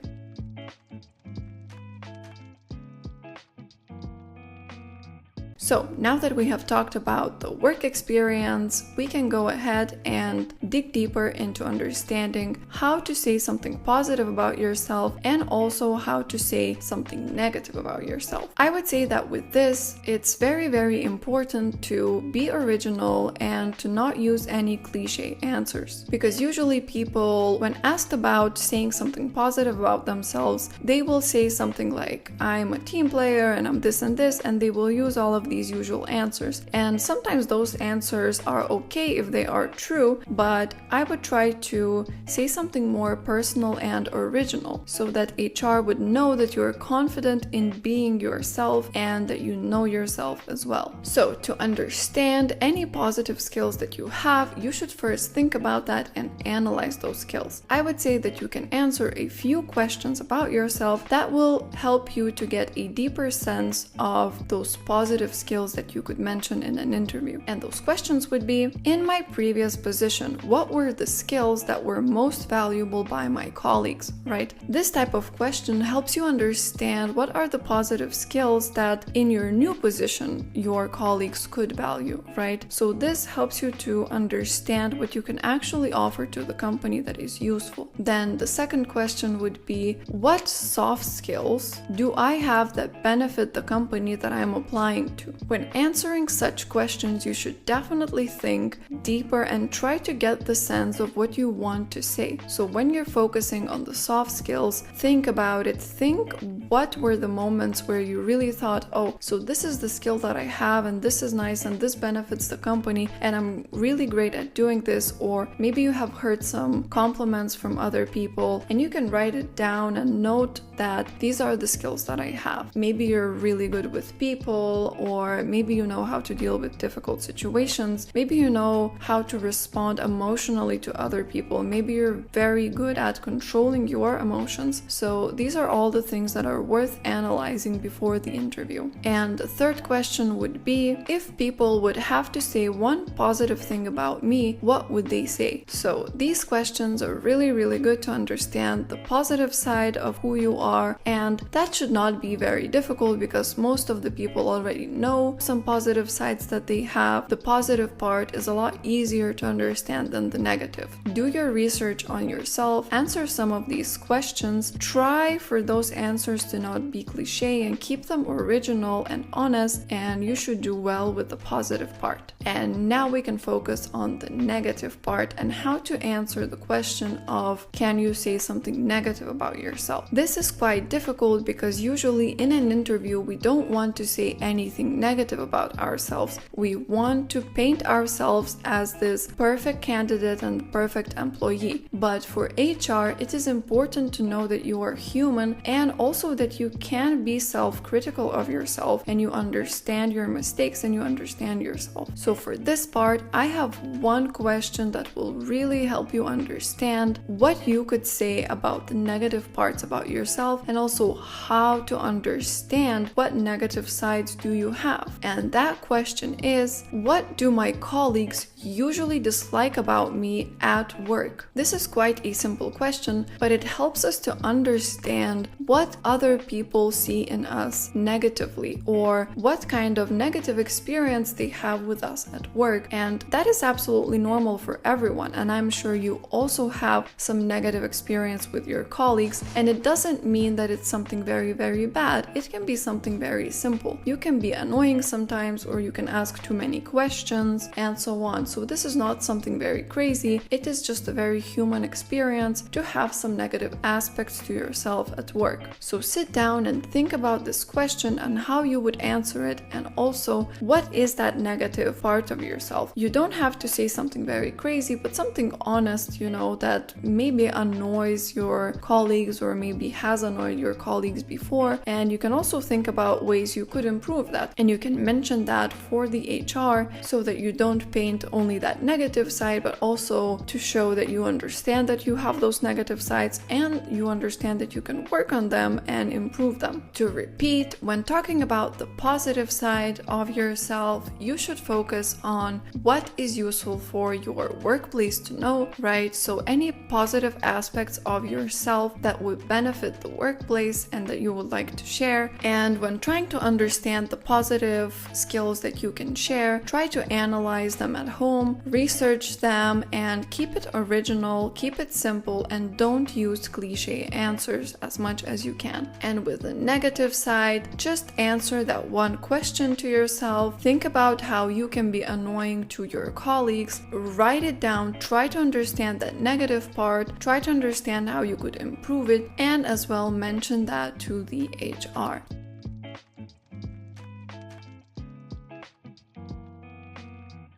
So now that we have talked about the work experience, we can go ahead and dig deeper into understanding how to say something positive about yourself and also how to say something negative about yourself. I would say that with this, it's very, very important to be original and to not use any cliche answers. Because usually people, when asked about saying something positive about themselves, they will say something like, I'm a team player and I'm this and this, and they will use all of these usual answers. And sometimes those answers are okay if they are true, but I would try to say something more personal and original so that HR would know that you're confident in being yourself and that you know yourself as well. So to understand any positive skills that you have, you should first think about that and analyze those skills. I would say that you can answer a few questions about yourself that will help you to get a deeper sense of those positive skills that you could mention in an interview. And those questions would be, in my previous position, what were the skills that were most valuable by my colleagues, right? This type of question helps you understand what are the positive skills that in your new position your colleagues could value, right? So this helps you to understand what you can actually offer to the company that is useful. Then the second question would be, what soft skills do I have that benefit the company that I'm applying to? When answering such questions, you should definitely think deeper and try to get the sense of what you want to say. So when you're focusing on the soft skills, think about it. Think what were the moments where you really thought, oh, so this is the skill that I have and this is nice and this benefits the company and I'm really great at doing this. Or maybe you have heard some compliments from other people and you can write it down and note that these are the skills that I have. Maybe you're really good with people, or maybe you know how to deal with difficult situations. Maybe you know how to respond emotionally to other people. Maybe you're very good at controlling your emotions. So these are all the things that are worth analyzing before the interview. And the third question would be, if people would have to say one positive thing about me, what would they say? So these questions are really, really good to understand the positive side of who you are, and that should not be very difficult because most of the people already know some positive sides that they have. The positive part is a lot easier to understand than the negative. Do your research on yourself, answer some of these questions, try for those answers to not be cliche and keep them original and honest, and you should do well with the positive part. And now we can focus on the negative part and how to answer the question of, can you say something negative about yourself? This is quite difficult because usually in an interview we don't want to say anything negative about ourselves. We want to paint ourselves as this perfect candidate and perfect employee. But for HR, it is important to know that you are human and also that you can be self-critical of yourself and you understand your mistakes and you understand yourself. So for this part, I have one question that will really help you understand what you could say about the negative parts about yourself and also how to understand what negative sides do you have. And that question is, what do my colleagues usually dislike about me at work? This is quite a simple question, but it helps us to understand what other people see in us negatively or what kind of negative experience they have with us at work. And that is absolutely normal for everyone. And I'm sure you also have some negative experience with your colleagues. And it doesn't mean that it's something very, very bad. It can be something very simple. You can be annoying sometimes, or you can ask too many questions and so on. So this is not something very crazy. It is just a very human experience to have some negative aspects to yourself at work. So sit down and think about this question and how you would answer it, and also what is that negative part of yourself. You don't have to say something very crazy, but something honest, that maybe annoys your colleagues or maybe has annoyed your colleagues before. And you can also think about ways you could improve that, and you can mention that for the HR so that you don't paint only that negative side, but also to show that you understand that you have those negative sides and you understand that you can work on them and improve them. To repeat, when talking about the positive side of yourself, you should focus on what is useful for your workplace to know, right? So any positive aspects of yourself that would benefit the workplace and that you would like to share. And when trying to understand the positive skills that you can share, try to analyze them at home, research them, and keep it original, keep it simple, and don't use cliche answers as much as you can. And with the negative side, just answer that one question to yourself. Think about how you can be annoying to your colleagues, write it down, try to understand that negative part, try to understand how you could improve it, and as well mention that to the HR.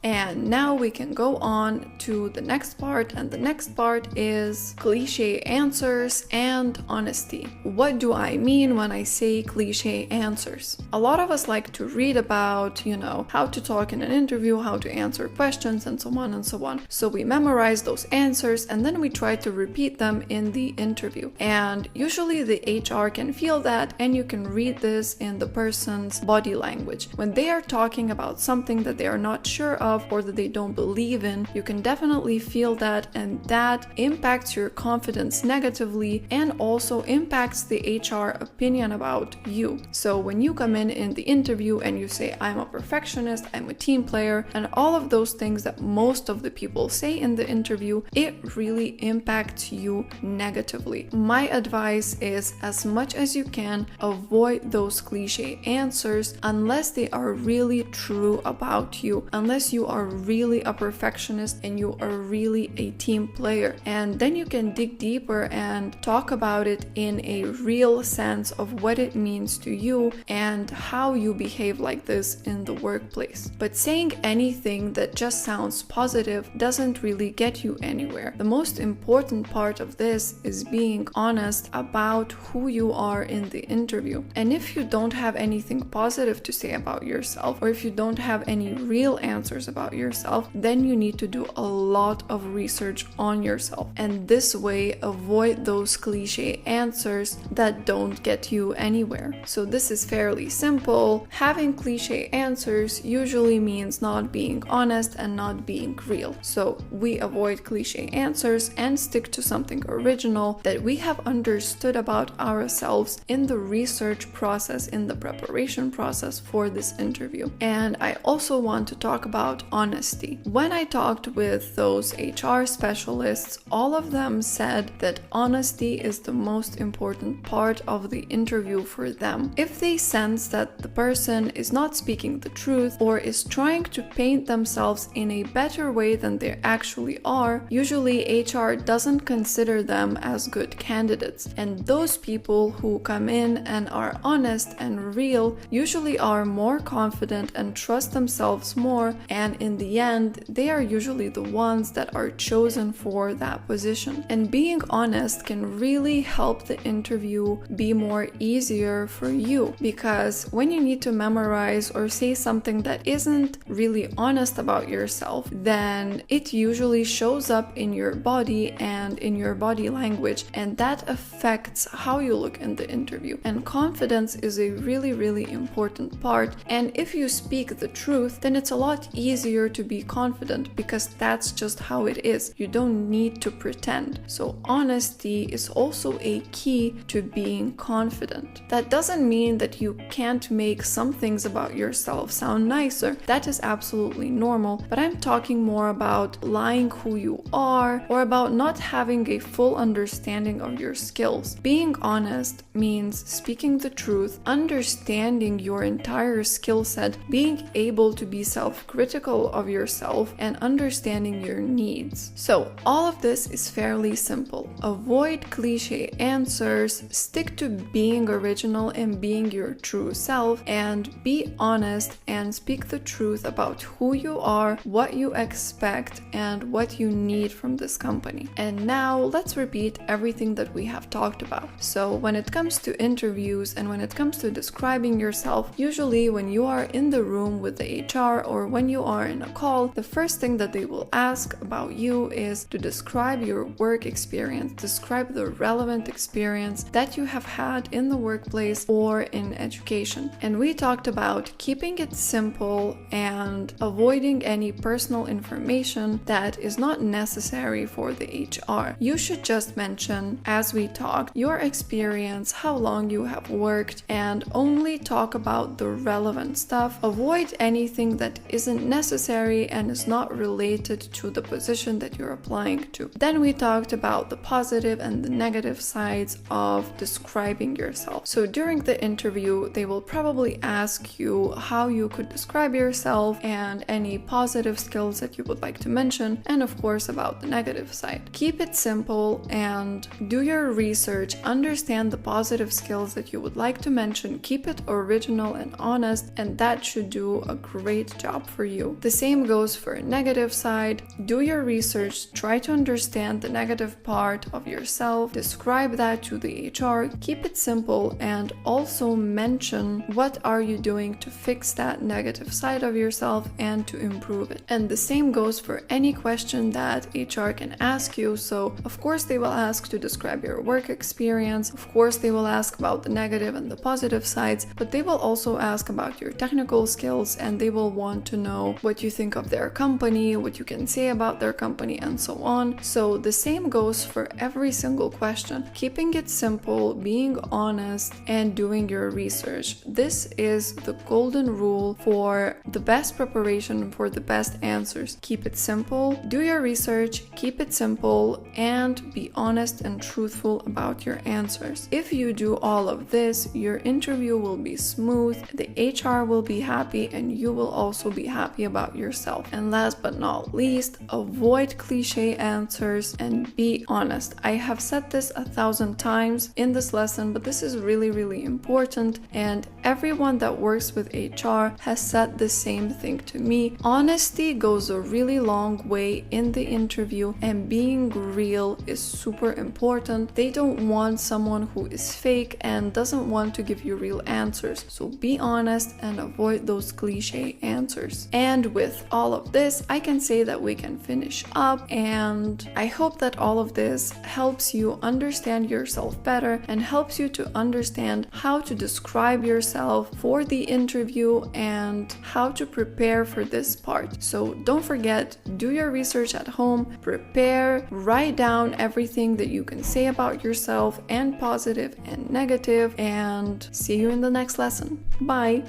And now we can go on to the next part, and the next part is cliche answers and honesty. What do I mean when I say cliche answers? A lot of us like to read about, how to talk in an interview, how to answer questions, and so on and so on. So we memorize those answers and then we try to repeat them in the interview. And usually the HR can feel that, and you can read this in the person's body language. When they are talking about something that they are not sure of or that they don't believe in, you can definitely feel that, and that impacts your confidence negatively and also impacts the HR opinion about you. So when you come in the interview and you say, I'm a perfectionist, I'm a team player, and all of those things that most of the people say in the interview, it really impacts you negatively. My advice is, as much as you can, avoid those cliche answers unless they are really true about you, unless you you are really a perfectionist and you are really a team player. And then you can dig deeper and talk about it in a real sense of what it means to you and how you behave like this in the workplace. But saying anything that just sounds positive doesn't really get you anywhere. The most important part of this is being honest about who you are in the interview. And if you don't have anything positive to say about yourself, or if you don't have any real answers about yourself, then you need to do a lot of research on yourself. And this way, avoid those cliche answers that don't get you anywhere. So this is fairly simple. Having cliche answers usually means not being honest and not being real. So we avoid cliche answers and stick to something original that we have understood about ourselves in the research process, in the preparation process for this interview. And I also want to talk about honesty. When I talked with those HR specialists, all of them said that honesty is the most important part of the interview for them. If they sense that the person is not speaking the truth or is trying to paint themselves in a better way than they actually are, usually HR doesn't consider them as good candidates. And those people who come in and are honest and real usually are more confident and trust themselves more, and in the end, they are usually the ones that are chosen for that position. And being honest can really help the interview be more easier for you, because when you need to memorize or say something that isn't really honest about yourself, then it usually shows up in your body and in your body language, and that affects how you look in the interview. And confidence is a really, really important part, and if you speak the truth, then it's a lot easier to be confident, because that's just how it is. You don't need to pretend. So honesty is also a key to being confident. That doesn't mean that you can't make some things about yourself sound nicer. That is absolutely normal, but I'm talking more about lying who you are, or about not having a full understanding of your skills. Being honest means speaking the truth, understanding your entire skill set, being able to be self-critical of yourself, and understanding your needs. So all of this is fairly simple. Avoid cliche answers, stick to being original and being your true self, and be honest and speak the truth about who you are, what you expect, and what you need from this company. And now let's repeat everything that we have talked about. So when it comes to interviews and when it comes to describing yourself, usually when you are in the room with the HR or when you are in a call, the first thing that they will ask about you is to describe your work experience, describe the relevant experience that you have had in the workplace or in education. And we talked about keeping it simple and avoiding any personal information that is not necessary for the HR. You should just mention, as we talked, your experience, how long you have worked, and only talk about the relevant stuff. Avoid anything that isn't necessary and is not related to the position that you're applying to. Then we talked about the positive and the negative sides of describing yourself. So during the interview, they will probably ask you how you could describe yourself and any positive skills that you would like to mention, and of course about the negative side. Keep it simple and do your research, understand the positive skills that you would like to mention, keep it original and honest, and that should do a great job for you. The same goes for a negative side. Do your research, try to understand the negative part of yourself, describe that to the HR, keep it simple, and also mention what are you doing to fix that negative side of yourself and to improve it. And the same goes for any question that HR can ask you. So of course they will ask to describe your work experience, of course they will ask about the negative and the positive sides, but they will also ask about your technical skills, and they will want to know what you think of their company, what you can say about their company, and so on. So the same goes for every single question. Keeping it simple, being honest, and doing your research. This is the golden rule for the best preparation, for the best answers. Keep it simple, do your research, keep it simple, and be honest and truthful about your answers. If you do all of this, your interview will be smooth, the HR will be happy, and you will also be happy about yourself. And last but not least, avoid cliche answers and be honest. I have said this 1,000 times in this lesson, but this is really, really important. And everyone that works with HR has said the same thing to me. Honesty goes a really long way in the interview, and being real is super important. They don't want someone who is fake and doesn't want to give you real answers. So be honest and avoid those cliche answers. And with all of this, I can say that we can finish up, and I hope that all of this helps you understand yourself better and helps you to understand how to describe yourself for the interview and how to prepare for this part. So don't forget, do your research at home, prepare, write down everything that you can say about yourself, and positive and negative, and see you in the next lesson. Bye!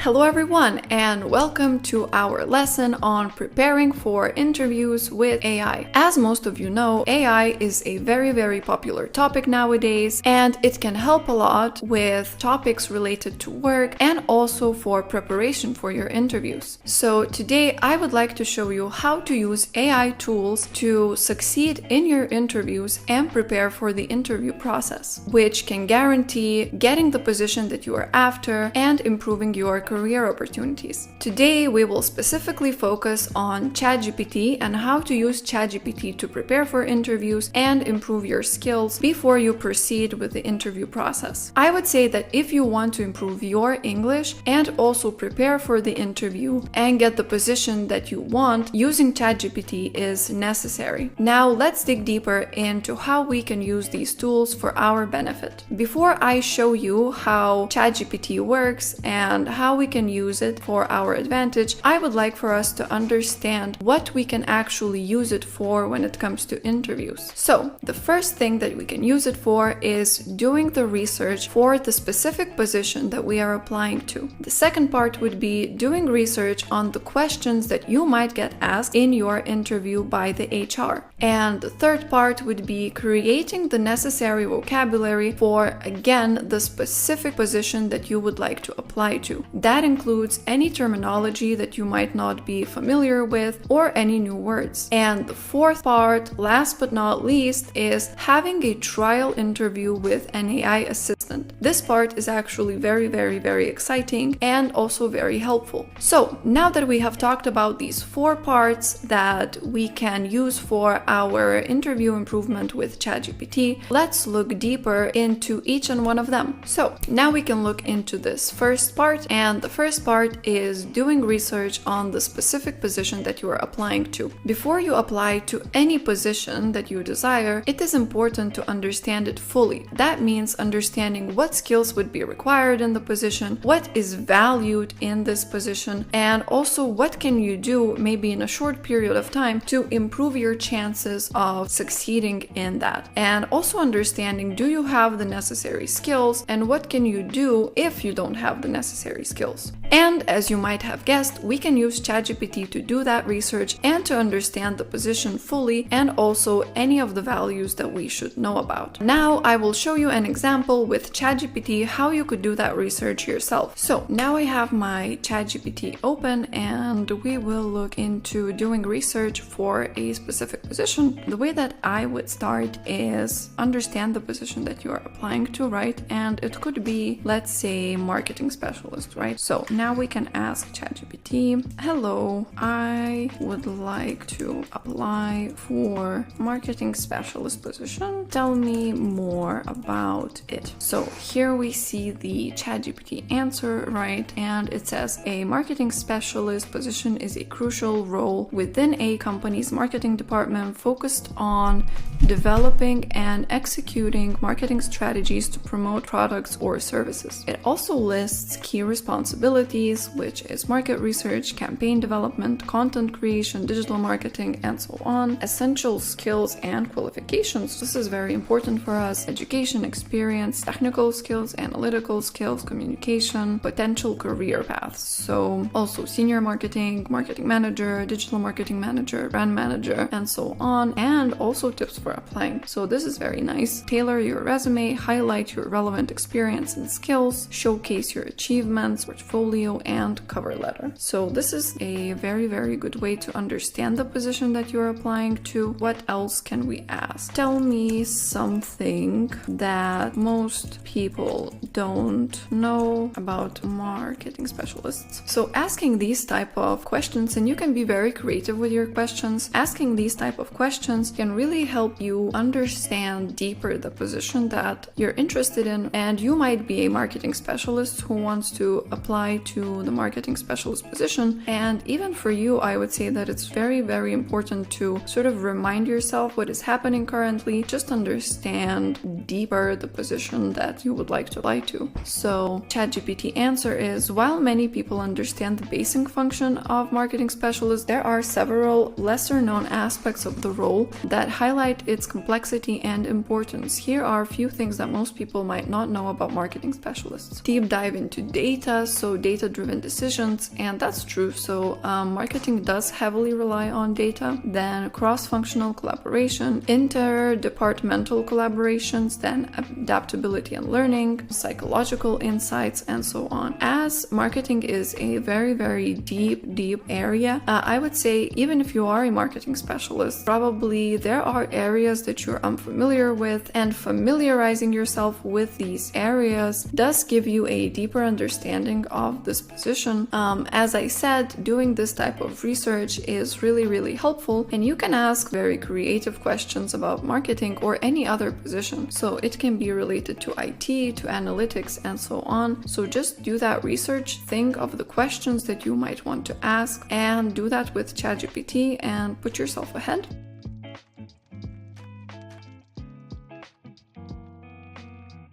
Hello everyone, and welcome to our lesson on preparing for interviews with AI. As most of you know, AI is a very, very popular topic nowadays, and it can help a lot with topics related to work and also for preparation for your interviews. So today I would like to show you how to use AI tools to succeed in your interviews and prepare for the interview process, which can guarantee getting the position that you are after and improving your career opportunities. Today, we will specifically focus on ChatGPT and how to use ChatGPT to prepare for interviews and improve your skills before you proceed with the interview process. I would say that if you want to improve your English and also prepare for the interview and get the position that you want, using ChatGPT is necessary. Now, let's dig deeper into how we can use these tools for our benefit. Before I show you how ChatGPT works and how we can use it for our advantage, I would like for us to understand what we can actually use it for when it comes to interviews. So, the first thing that we can use it for is doing the research for the specific position that we are applying to. The second part would be doing research on the questions that you might get asked in your interview by the HR. And the third part would be creating the necessary vocabulary for, again, the specific position that you would like to apply to. That includes any terminology that you might not be familiar with or any new words. And the fourth part, last but not least, is having a trial interview with an AI assistant. This part is actually very, very, very exciting and also very helpful. So now that we have talked about these four parts that we can use for our interview improvement with ChatGPT, let's look deeper into each and one of them. So now we can look into this first part, and the first part is doing research on the specific position that you are applying to. Before you apply to any position that you desire, it is important to understand it fully. That means understanding what skills would be required in the position, what is valued in this position, and also what can you do maybe in a short period of time to improve your chances of succeeding in that. And also understanding, do you have the necessary skills, and what can you do if you don't have the necessary skills. And as you might have guessed, we can use ChatGPT to do that research and to understand the position fully, and also any of the values that we should know about. Now I will show you an example with ChatGPT how you could do that research yourself. So now I have my ChatGPT open, and we will look into doing research for a specific position. The way that I would start is understand the position that you are applying to, right? And it could be, let's say, marketing specialist, right? So now we can ask ChatGPT, hello, I would like to apply for marketing specialist position. Tell me more about it. So here we see the ChatGPT answer, right? And it says a marketing specialist position is a crucial role within a company's marketing department focused on developing and executing marketing strategies to promote products or services. It also lists key responsibilities, which is market research, campaign development, content creation, digital marketing, and so on. Essential skills and qualifications. This is very important for us. Education, experience, technical skills, analytical skills, communication, potential career paths. So also senior marketing, marketing manager, digital marketing manager, brand manager, and so on, and also tips for applying. So this is very nice. Tailor your resume, highlight your relevant experience and skills, showcase your achievements, portfolio, and cover letter. So this is a very, very good way to understand the position that you're applying to. What else can we ask? Tell me something that most people don't know about marketing specialists. So asking these type of questions, and you can be very creative with your questions, asking these type of questions can really help you understand deeper the position that you're interested in. And you might be a marketing specialist who wants to apply to the marketing specialist position. And even for you, I would say that it's very, very important to sort of remind yourself what is happening currently, just understand deeper the position that you would like to apply to. So ChatGPT answer is, while many people understand the basic function of marketing specialist, there are several lesser known aspects of the role that highlight its complexity and importance. Here are a few things that most people might not know about marketing specialists. Deep dive into data, so data-driven decisions, and that's true. So marketing does heavily rely on data. Then cross-functional collaboration, interdepartmental collaborations, then adaptability and learning, psychological insights, and so on. As marketing is a very, very deep area, I would say even if you are a marketing specialist, probably there are areas that you're unfamiliar with, and familiarizing yourself with these areas does give you a deeper understanding of this position. As I said, doing this type of research is really, really helpful, and you can ask very creative questions about marketing or any other position. So it can be related to IT, to analytics, and so on. So just do that research, think of the questions that you might want to ask, and do that with ChatGPT and put yourself ahead.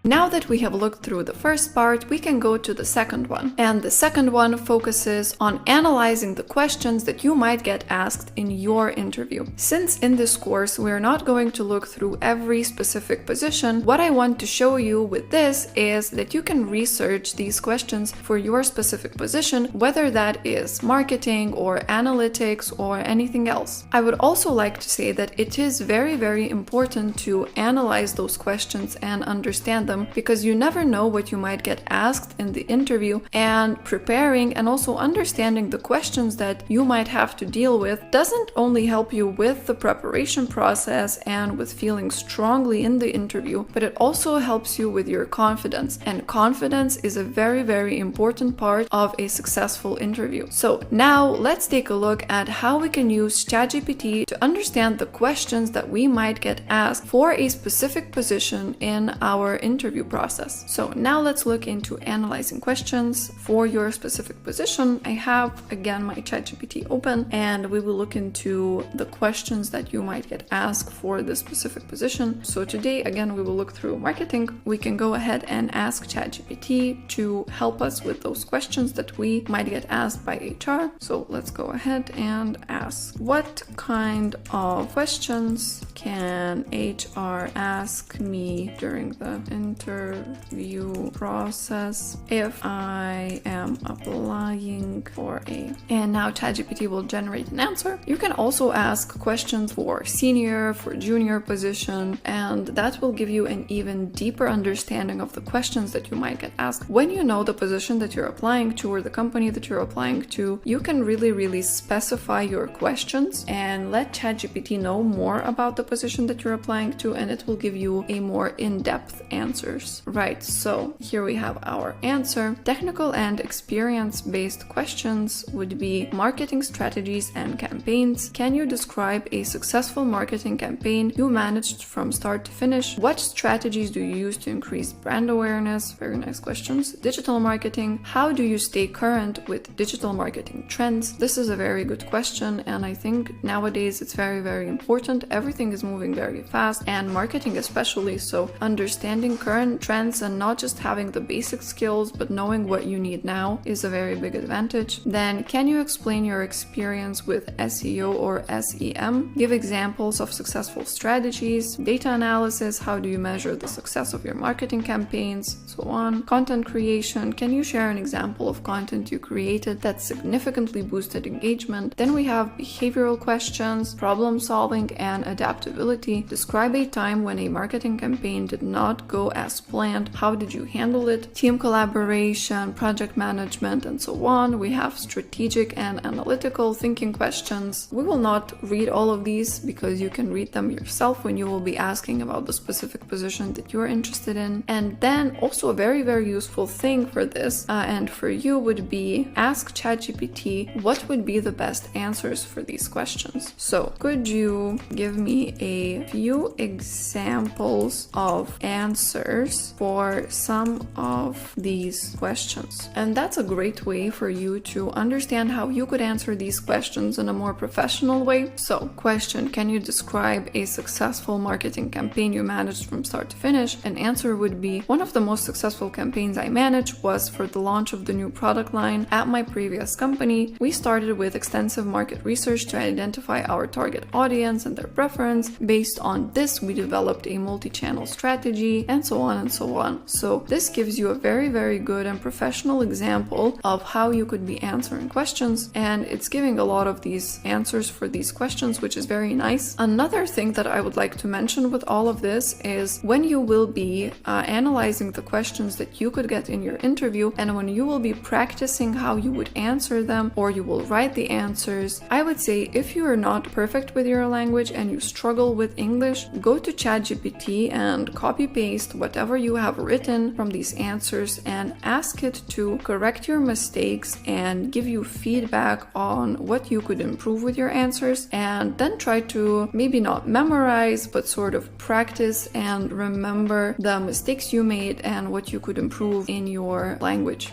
Now that we have looked through the first part, we can go to the second one. And the second one focuses on analyzing the questions that you might get asked in your interview. Since in this course, we're not going to look through every specific position, what I want to show you with this is that you can research these questions for your specific position, whether that is marketing or analytics or anything else. I would also like to say that it is very, very important to analyze those questions and understand them, because you never know what you might get asked in the interview, and preparing and also understanding the questions that you might have to deal with doesn't only help you with the preparation process and with feeling strongly in the interview, but it also helps you with your confidence, and confidence is a very, very important part of a successful interview. So now let's take a look at how we can use ChatGPT to understand the questions that we might get asked for a specific position in our interview process. So now let's look into analyzing questions for your specific position. I have again my ChatGPT open, and we will look into the questions that you might get asked for this specific position. So today again we will look through marketing. We can go ahead and ask ChatGPT to help us with those questions that we might get asked by HR. So let's go ahead and ask, what kind of questions can HR ask me during the interview process if I am applying for a... And now ChatGPT will generate an answer. You can also ask questions for senior, for junior position, and that will give you an even deeper understanding of the questions that you might get asked. When you know the position that you're applying to or the company that you're applying to, you can really specify your questions and let ChatGPT know more about the position that you're applying to, and it will give you a more in-depth answers. Right, so here we have our answer. Technical and experience-based questions would be marketing strategies and campaigns. Can you describe a successful marketing campaign you managed from start to finish? What strategies do you use to increase brand awareness? Very nice questions. Digital marketing. How do you stay current with digital marketing trends? This is a very good question, and I think nowadays it's very important. Everything is moving very fast, and marketing especially, so understanding current trends and not just having the basic skills, but knowing what you need now is a very big advantage. Then, can you explain your experience with SEO or SEM? Give examples of successful strategies, data analysis, how do you measure the success of your marketing campaigns, so on. Content creation, can you share an example of content you created that significantly boosted engagement? Then we have behavioral questions, problem solving, and adaptability. Describe a time when a marketing campaign did not go as planned. How did you handle it? Team collaboration, project management, and so on. We have strategic and analytical thinking questions. We will not read all of these because you can read them yourself when you will be asking about the specific position that you're interested in. And then also a very, very useful thing for this and for you would be ask ChatGPT what would be the best answers for these questions. So could you give me a few examples of answers for some of these questions? And that's a great way for you to understand how you could answer these questions in a more professional way. So, question, can you describe a successful marketing campaign you managed from start to finish? An answer would be, one of the most successful campaigns I managed was for the launch of the new product line at my previous company. We started with extensive market research to identify our target audience and their preference. Based on this, we developed a multi-channel strategy, and so on and so on. So this gives you a very, very good and professional example of how you could be answering questions, and it's giving a lot of these answers for these questions, which is very nice. Another thing that I would like to mention with all of this is when you will be analyzing the questions that you could get in your interview, and when you will be practicing how you would answer them, or you will write the answers, I would say if you are not perfect with your language and you struggle with English, go to ChatGPT and copy paste whatever you have written from these answers and ask it to correct your mistakes and give you feedback on what you could improve with your answers, and then try to maybe not memorize but sort of practice and remember the mistakes you made and what you could improve in your language.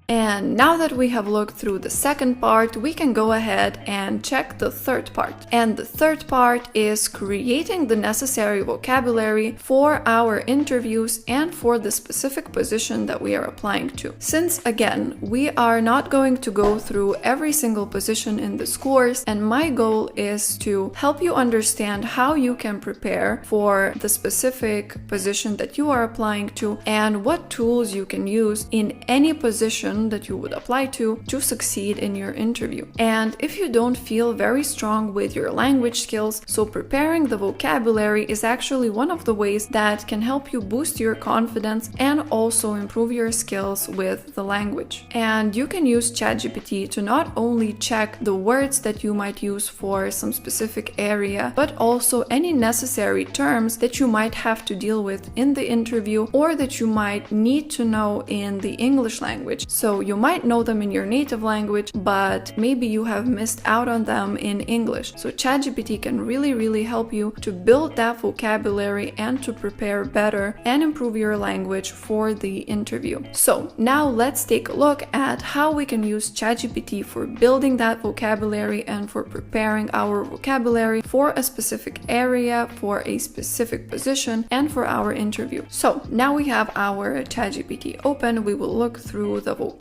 And now that we have looked through the second part, we can go ahead and check the third part. And the third part is creating the necessary vocabulary for our interviews and for the specific position that we are applying to. Since, again, we are not going to go through every single position in this course, and my goal is to help you understand how you can prepare for the specific position that you are applying to and what tools you can use in any position that you would apply to succeed in your interview. And if you don't feel very strong with your language skills, so preparing the vocabulary is actually one of the ways that can help you boost your confidence and also improve your skills with the language. And you can use ChatGPT to not only check the words that you might use for some specific area, but also any necessary terms that you might have to deal with in the interview or that you might need to know in the English language. So you might know them in your native language, but maybe you have missed out on them in English. So ChatGPT can really help you to build that vocabulary and to prepare better and improve your language for the interview. So now let's take a look at how we can use ChatGPT for building that vocabulary and for preparing our vocabulary for a specific area, for a specific position, and for our interview. So now we have our ChatGPT open. We will look through the vocabulary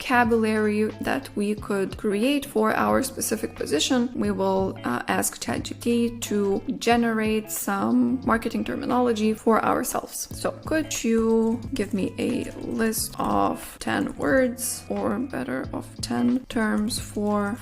that we could create for our specific position. We will ask ChatGPT to generate some marketing terminology for ourselves. So could you give me a list of 10 words, or better, of 10 terms for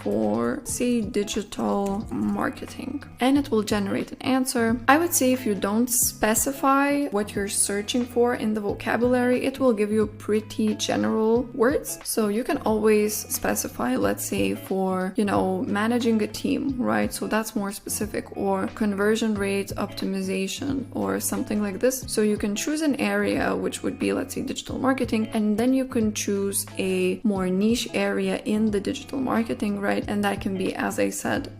say digital marketing? And it will generate an answer. I would say if you don't specify what you're searching for in the vocabulary, it will give you pretty general words. So you can always specify, let's say for, managing a team, right? So that's more specific, or conversion rate optimization or something like this. So you can choose an area which would be, let's say, digital marketing, and then you can choose a more niche area in the digital marketing, right? And that can be, as I said,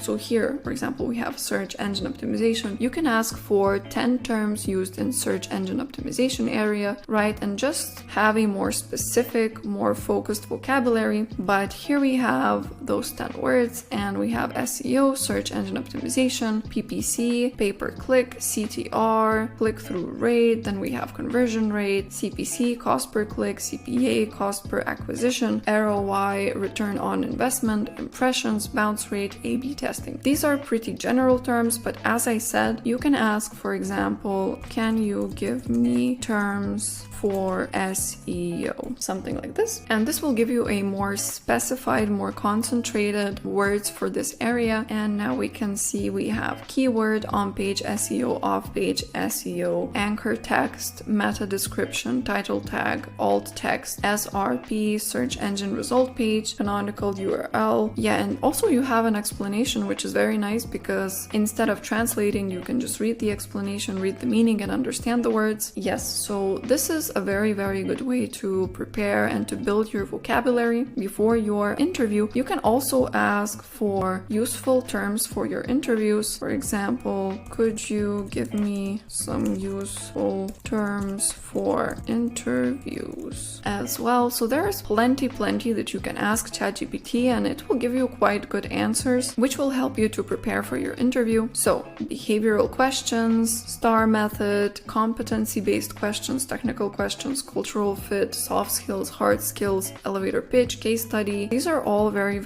so here, for example, we have search engine optimization. You can ask for 10 terms used in search engine optimization area, right? And just have a more specific, more focused focused vocabulary, but here we have those 10 words, and we have SEO, search engine optimization, PPC, pay-per-click, CTR, click-through rate, then we have conversion rate, CPC, cost per click, CPA, cost per acquisition, ROI, return on investment, impressions, bounce rate, A/B testing. These are pretty general terms, but as I said, you can ask, for example, can you give me terms for SEO, something like this, and this will give you a more specified, more concentrated words for this area. And now we can see we have keyword, on-page SEO, off-page SEO, anchor text, meta description, title tag, alt text, SRP, search engine result page, canonical URL. Yeah, and also you have an explanation, which is very nice because instead of translating, you can just read the explanation, read the meaning, and understand the words. Yes, so this is a very, very good way to prepare and to build your vocabulary before your interview. You can also ask for useful terms for your interviews. For example, could you give me some useful terms for interviews as well? So there's plenty that you can ask ChatGPT, and it will give you quite good answers, which will help you to prepare for your interview. So behavioral questions, STAR method, competency-based questions, technical questions, cultural fit, soft skills, hard skills, elevator pitch, case study. These are all very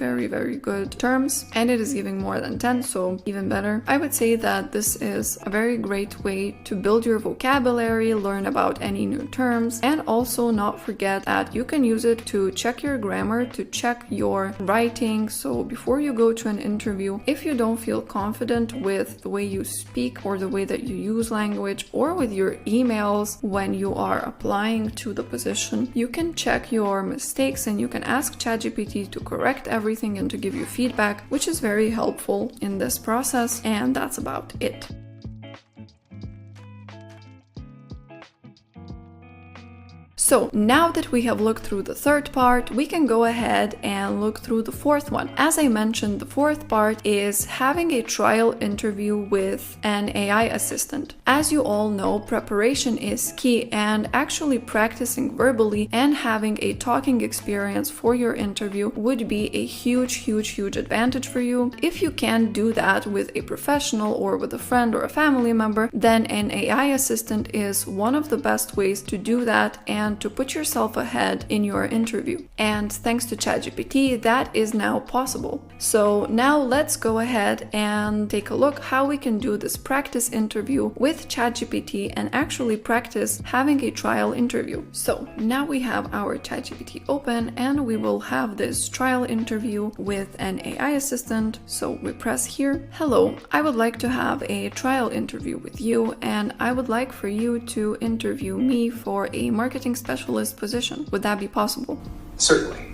good terms, and it is giving more than 10, so even better. I would say that this is a very great way to build your vocabulary, learn about any new terms, and also not forget that you can use it to check your grammar, to check your writing. So before you go to an interview, if you don't feel confident with the way you speak or the way that you use language, or with your emails when you are applying to the position, you can check your mistakes and you can ask ChatGPT to correct everything and to give you feedback, which is very helpful in this process. And that's about it. So now that we have looked through the third part, we can go ahead and look through the fourth one. As I mentioned, the fourth part is having a trial interview with an AI assistant. As you all know, preparation is key, and actually practicing verbally and having a talking experience for your interview would be a huge advantage for you. If you can't do that with a professional or with a friend or a family member, then an AI assistant is one of the best ways to do that and to put yourself ahead in your interview. And thanks to ChatGPT, that is now possible. So now let's go ahead and take a look how we can do this practice interview with ChatGPT and actually practice having a trial interview. So now we have our ChatGPT open and we will have this trial interview with an AI assistant. So we press here. Hello, I would like to have a trial interview with you, and I would like for you to interview me for a marketing specialist position. Would that be possible? Certainly.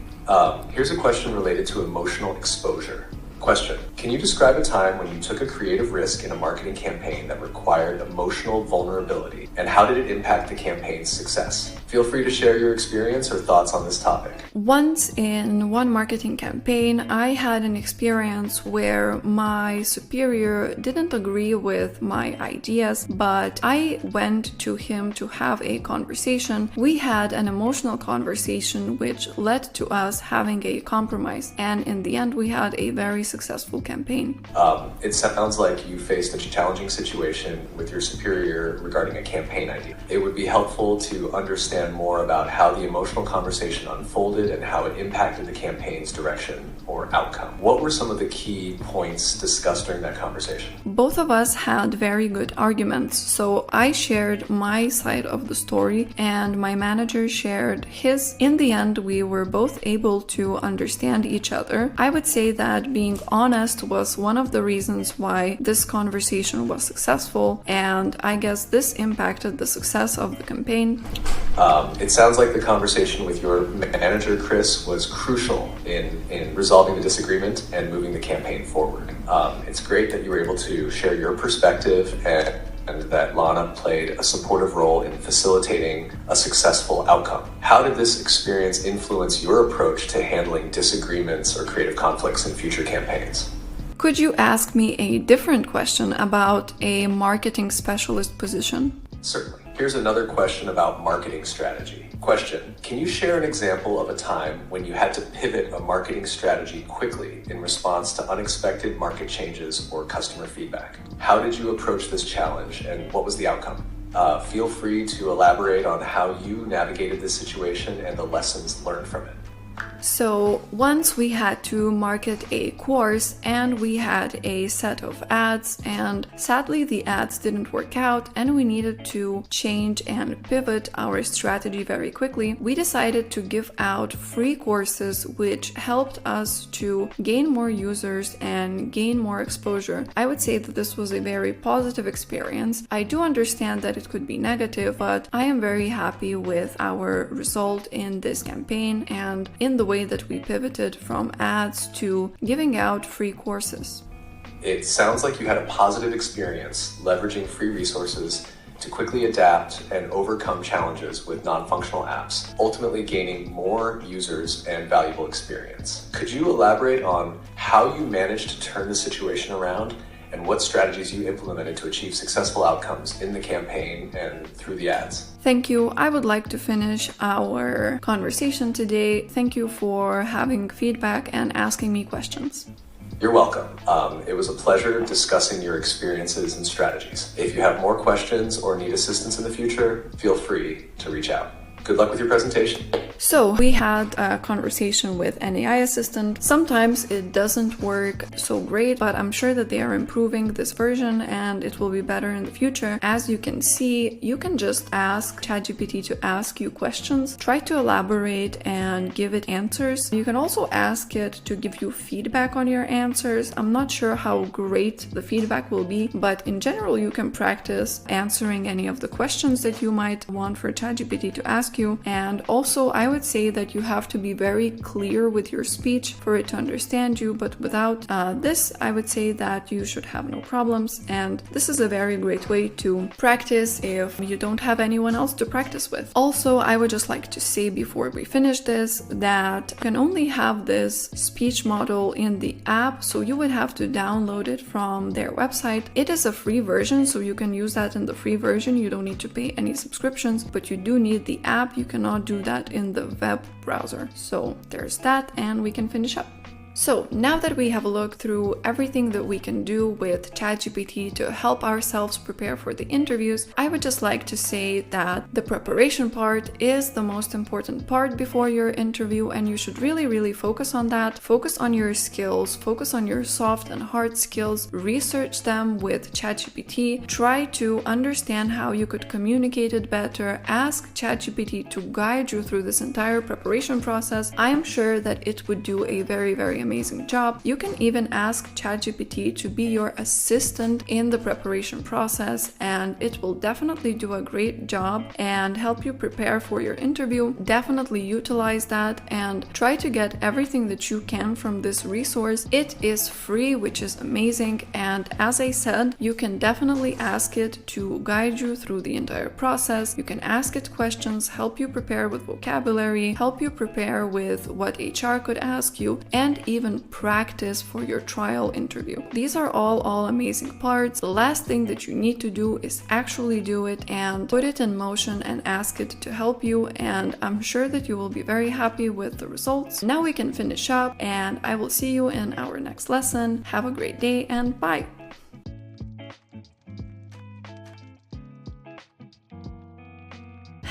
Here's a question related to emotional exposure. Question: can you describe a time when you took a creative risk in a marketing campaign that required emotional vulnerability, and how did it impact the campaign's success? Feel free to share your experience or thoughts on this topic. Once in one marketing campaign, I had an experience where my superior didn't agree with my ideas, but I went to him to have a conversation. We had an emotional conversation which led to us having a compromise, and in the end we had a very successful campaign. It sounds like you faced a challenging situation with your superior regarding a campaign idea. It would be helpful to understand more about how the emotional conversation unfolded and how it impacted the campaign's direction or outcome. What were some of the key points discussed during that conversation? Both of us had very good arguments, so I shared my side of the story and my manager shared his. In the end, we were both able to understand each other. I would say that being honest was one of the reasons why this conversation was successful, and I guess this impacted the success of the campaign. It sounds like the conversation with your manager, Chris, was crucial in resolving the disagreement and moving the campaign forward. It's great that you were able to share your perspective and that Lana played a supportive role in facilitating a successful outcome. How did this experience influence your approach to handling disagreements or creative conflicts in future campaigns? Could you ask me a different question about a marketing specialist position? Certainly. Here's another question about marketing strategy. Question, can you share an example of a time when you had to pivot a marketing strategy quickly in response to unexpected market changes or customer feedback? How did you approach this challenge and what was the outcome? Feel free to elaborate on how you navigated this situation and the lessons learned from it. So once we had to market a course and we had a set of ads, and sadly the ads didn't work out and we needed to change and pivot our strategy very quickly, we decided to give out free courses which helped us to gain more users and gain more exposure. I would say that this was a very positive experience. I do understand that it could be negative, but I am very happy with our result in this campaign and in the way that we pivoted from ads to giving out free courses. It sounds like you had a positive experience leveraging free resources to quickly adapt and overcome challenges with non-functional apps, ultimately gaining more users and valuable experience. Could you elaborate on how you managed to turn the situation around and what strategies you implemented to achieve successful outcomes in the campaign and through the ads? Thank you. I would like to finish our conversation today. Thank you for having feedback and asking me questions. You're welcome. It was a pleasure discussing your experiences and strategies. If you have more questions or need assistance in the future, feel free to reach out. Good luck with your presentation. So we had a conversation with an AI assistant. Sometimes it doesn't work so great, but I'm sure that they are improving this version and it will be better in the future. As you can see, you can just ask ChatGPT to ask you questions, try to elaborate and give it answers. You can also ask it to give you feedback on your answers. I'm not sure how great the feedback will be, but in general, you can practice answering any of the questions that you might want for ChatGPT to ask you. And also, I would say that you have to be very clear with your speech for it to understand you, but without this, I would say that you should have no problems. And this is a very great way to practice if you don't have anyone else to practice with. Also, I would just like to say before we finish this that you can only have this speech model in the app, so you would have to download it from their website. It is a free version, so you can use that in the free version. You don't need to pay any subscriptions, but you do need the app. You cannot do that in the web browser. So there's that, and we can finish up. So now that we have looked through everything that we can do with ChatGPT to help ourselves prepare for the interviews, I would just like to say that the preparation part is the most important part before your interview, and you should really focus on that. Focus on your skills, focus on your soft and hard skills, research them with ChatGPT, try to understand how you could communicate it better, ask ChatGPT to guide you through this entire preparation process. I am sure that it would do a very amazing job. You can even ask ChatGPT to be your assistant in the preparation process, and it will definitely do a great job and help you prepare for your interview. Definitely utilize that and try to get everything that you can from this resource. It is free, which is amazing, and as I said, you can definitely ask it to guide you through the entire process. You can ask it questions, help you prepare with vocabulary, help you prepare with what HR could ask you, and even practice for your trial interview. These are all amazing parts. The last thing that you need to do is actually do it and put it in motion and ask it to help you, and I'm sure that you will be very happy with the results. Now we can finish up, and I will see you in our next lesson. Have a great day and bye!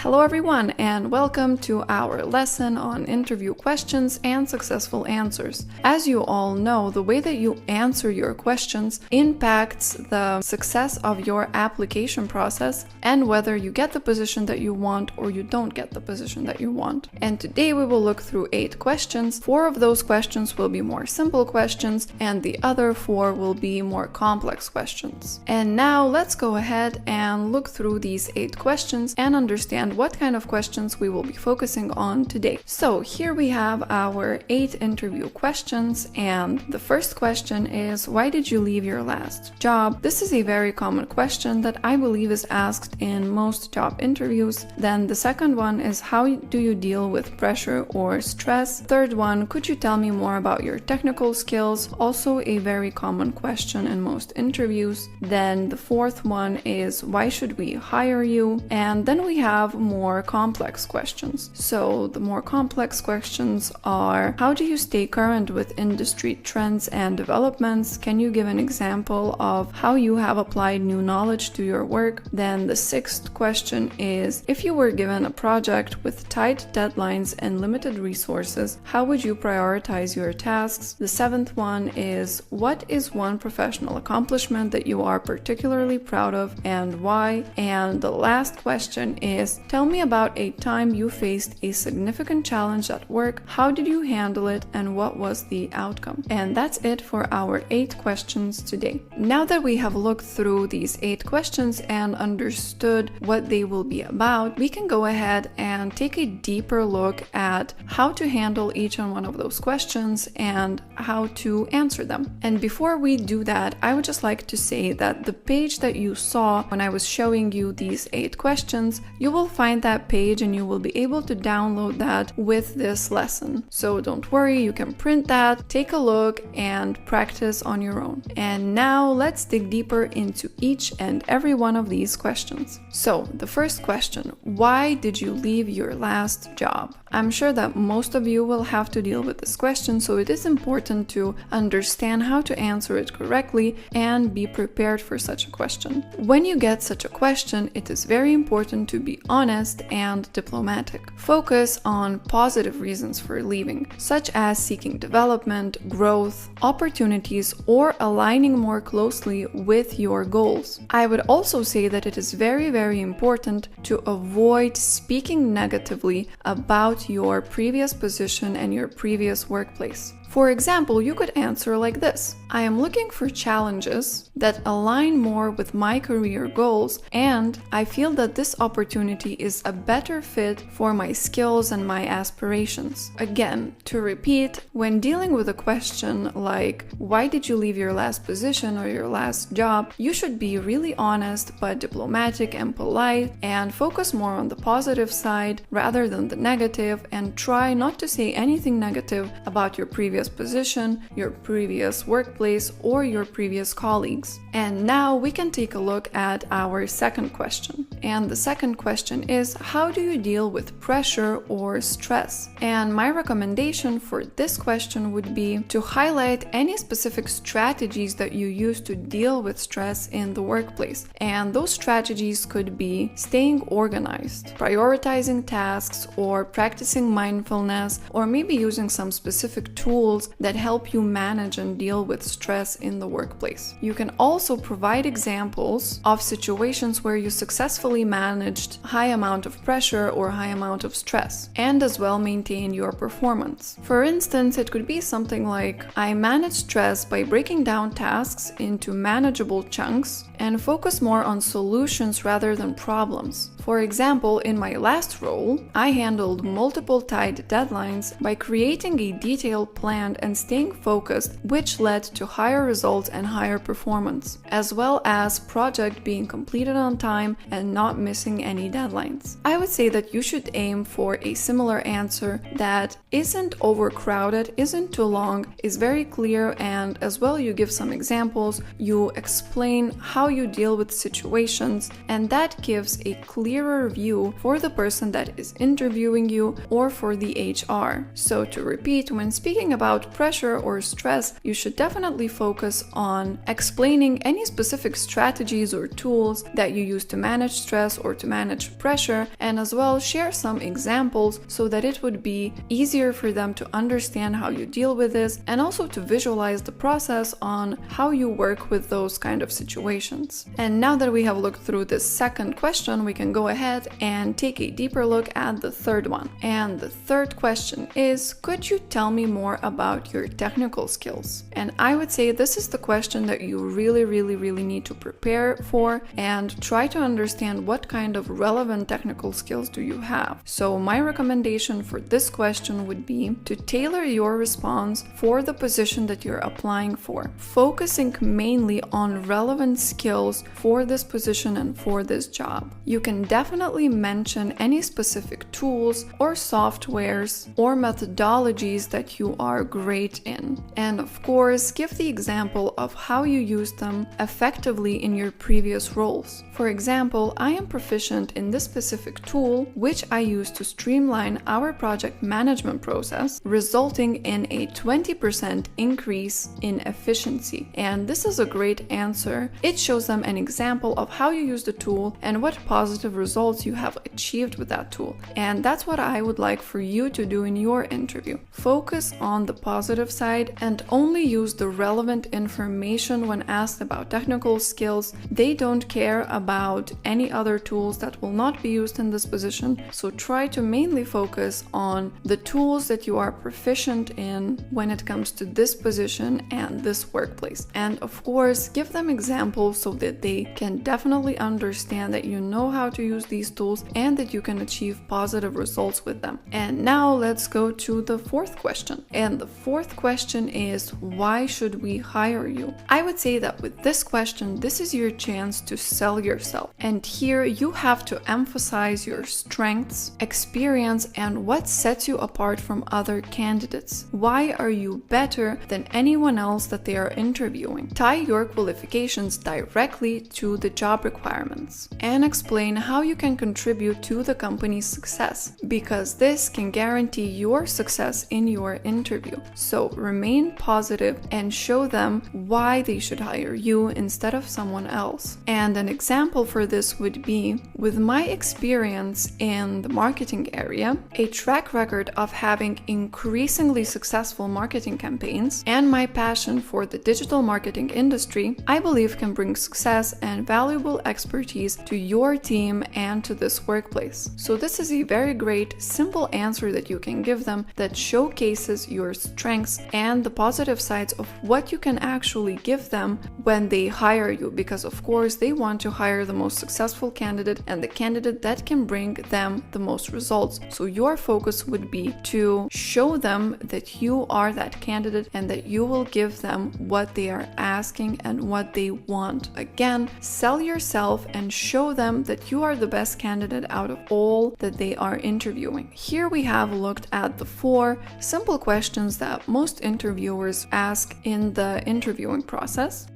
Hello everyone, and welcome to our lesson on interview questions and successful answers. As you all know, the way that you answer your questions impacts the success of your application process and whether you get the position that you want or you don't get the position that you want. And today we will look through 8 questions. 4 of those questions will be more simple questions, and the other 4 will be more complex questions. And now let's go ahead and look through these 8 questions and understand and what kind of questions we will be focusing on today. So here we have our 8 interview questions, and the first question is, why did you leave your last job? This is a very common question that I believe is asked in most job interviews. Then the second one is, how do you deal with pressure or stress? Third one, could you tell me more about your technical skills? Also a very common question in most interviews. Then the fourth one is, why should we hire you? And then we have more complex questions. So the more complex questions are, how do you stay current with industry trends and developments? Can you give an example of how you have applied new knowledge to your work? Then the sixth question is, if you were given a project with tight deadlines and limited resources, how would you prioritize your tasks? The seventh one is, what is one professional accomplishment that you are particularly proud of and why? And the last question is, tell me about a time you faced a significant challenge at work. How did you handle it and what was the outcome? And that's it for our 8 questions today. Now that we have looked through these 8 questions and understood what they will be about, we can go ahead and take a deeper look at how to handle each and one of those questions and how to answer them. And before we do that, I would just like to say that the page that you saw when I was showing you these 8 questions, you will find that page and you will be able to download that with this lesson. So don't worry, you can print that, take a look, and practice on your own. And now let's dig deeper into each and every one of these questions. So the first question, why did you leave your last job? I'm sure that most of you will have to deal with this question, so it is important to understand how to answer it correctly and be prepared for such a question. When you get such a question, it is very important to be honest and diplomatic. Focus on positive reasons for leaving, such as seeking development, growth, opportunities, or aligning more closely with your goals. I would also say that it is very important to avoid speaking negatively about your previous position and your previous workplace. For example, you could answer like this: I am looking for challenges that align more with my career goals, and I feel that this opportunity is a better fit for my skills and my aspirations. Again, to repeat, when dealing with a question like, why did you leave your last position or your last job, you should be really honest but diplomatic and polite, and focus more on the positive side rather than the negative, and try not to say anything negative about your previous position, your previous workplace, or your previous colleagues. And now we can take a look at our second question. And the second question is, how do you deal with pressure or stress? And my recommendation for this question would be to highlight any specific strategies that you use to deal with stress in the workplace. And those strategies could be staying organized, prioritizing tasks, or practicing mindfulness, or maybe using some specific tools that help you manage and deal with stress in the workplace. You can also provide examples of situations where you successfully managed high amount of pressure or high amount of stress, and as well maintain your performance. For instance, it could be something like, I manage stress by breaking down tasks into manageable chunks and focus more on solutions rather than problems. For example, in my last role, I handled multiple tight deadlines by creating a detailed plan and staying focused, which led to higher results and higher performance, as well as project being completed on time and not missing any deadlines. I would say that you should aim for a similar answer that isn't overcrowded, isn't too long, is very clear, and as well you give some examples, you explain how you deal with situations, and that gives a clearer view for the person that is interviewing you or for the HR. So to repeat, when speaking about pressure or stress, you should definitely focus on explaining any specific strategies or tools that you use to manage stress or to manage pressure, and as well share some examples so that it would be easier for them to understand how you deal with this, and also to visualize the process on how you work with those kind of situations. And now that we have looked through this second question, we can go ahead and take a deeper look at the third one. And the third question is, could you tell me more about your technical skills? And I would say this is the question that you really need to prepare for and try to understand what kind of relevant technical skills do you have. So my recommendation for this question would be to tailor your response for the position that you're applying for, focusing mainly on relevant skills for this position and for this job. You can definitely mention any specific tools or softwares or methodologies that you are great in. And of course, give the example of how you used them effectively in your previous roles. For example, I am proficient in this specific tool, which I use to streamline our project management process, resulting in a 20% increase in efficiency. And this is a great answer. It shows them an example of how you use the tool and what positive results you have achieved with that tool. And that's what I would like for you to do in your interview. Focus on the positive side and only use the relevant information when asked about technical skills. They don't care about any other tools that will not be used in this position, so try to mainly focus on the tools that you are proficient in when it comes to this position and this workplace. And of course, give them examples so that they can definitely understand that you know how to use these tools and that you can achieve positive results with them. And now let's go to the fourth question. And the fourth question is, why should we hire you? I would say that with this question, this is your chance to sell yourself. And here you have to emphasize your strengths, experience, and what sets you apart from other candidates. Why are you better than anyone else that they are interviewing? Tie your qualifications directly to the job requirements and explain how you can contribute to the company's success, because this can guarantee your success in your interview. So remain positive and show them why they should hire you instead of someone else. And an example for this would be, with my experience in the marketing area, a track record of having increasingly successful marketing campaigns, and my passion for the digital marketing industry, I believe can bring success and valuable expertise to your team and to this workplace. So this is a very great, simple answer that you can give them that showcases your strengths and the positive sides of what you can actually give them when they hire you, because of course they want to hire the most successful candidate and the candidate that can bring them the most results. So your focus would be to show them that you are that candidate and that you will give them what they are asking and what they want. Again, sell yourself and show them that you are the best candidate out of all that they are interviewing. Here we have looked at the 4 simple questions that most interviewers ask in the interviewing process.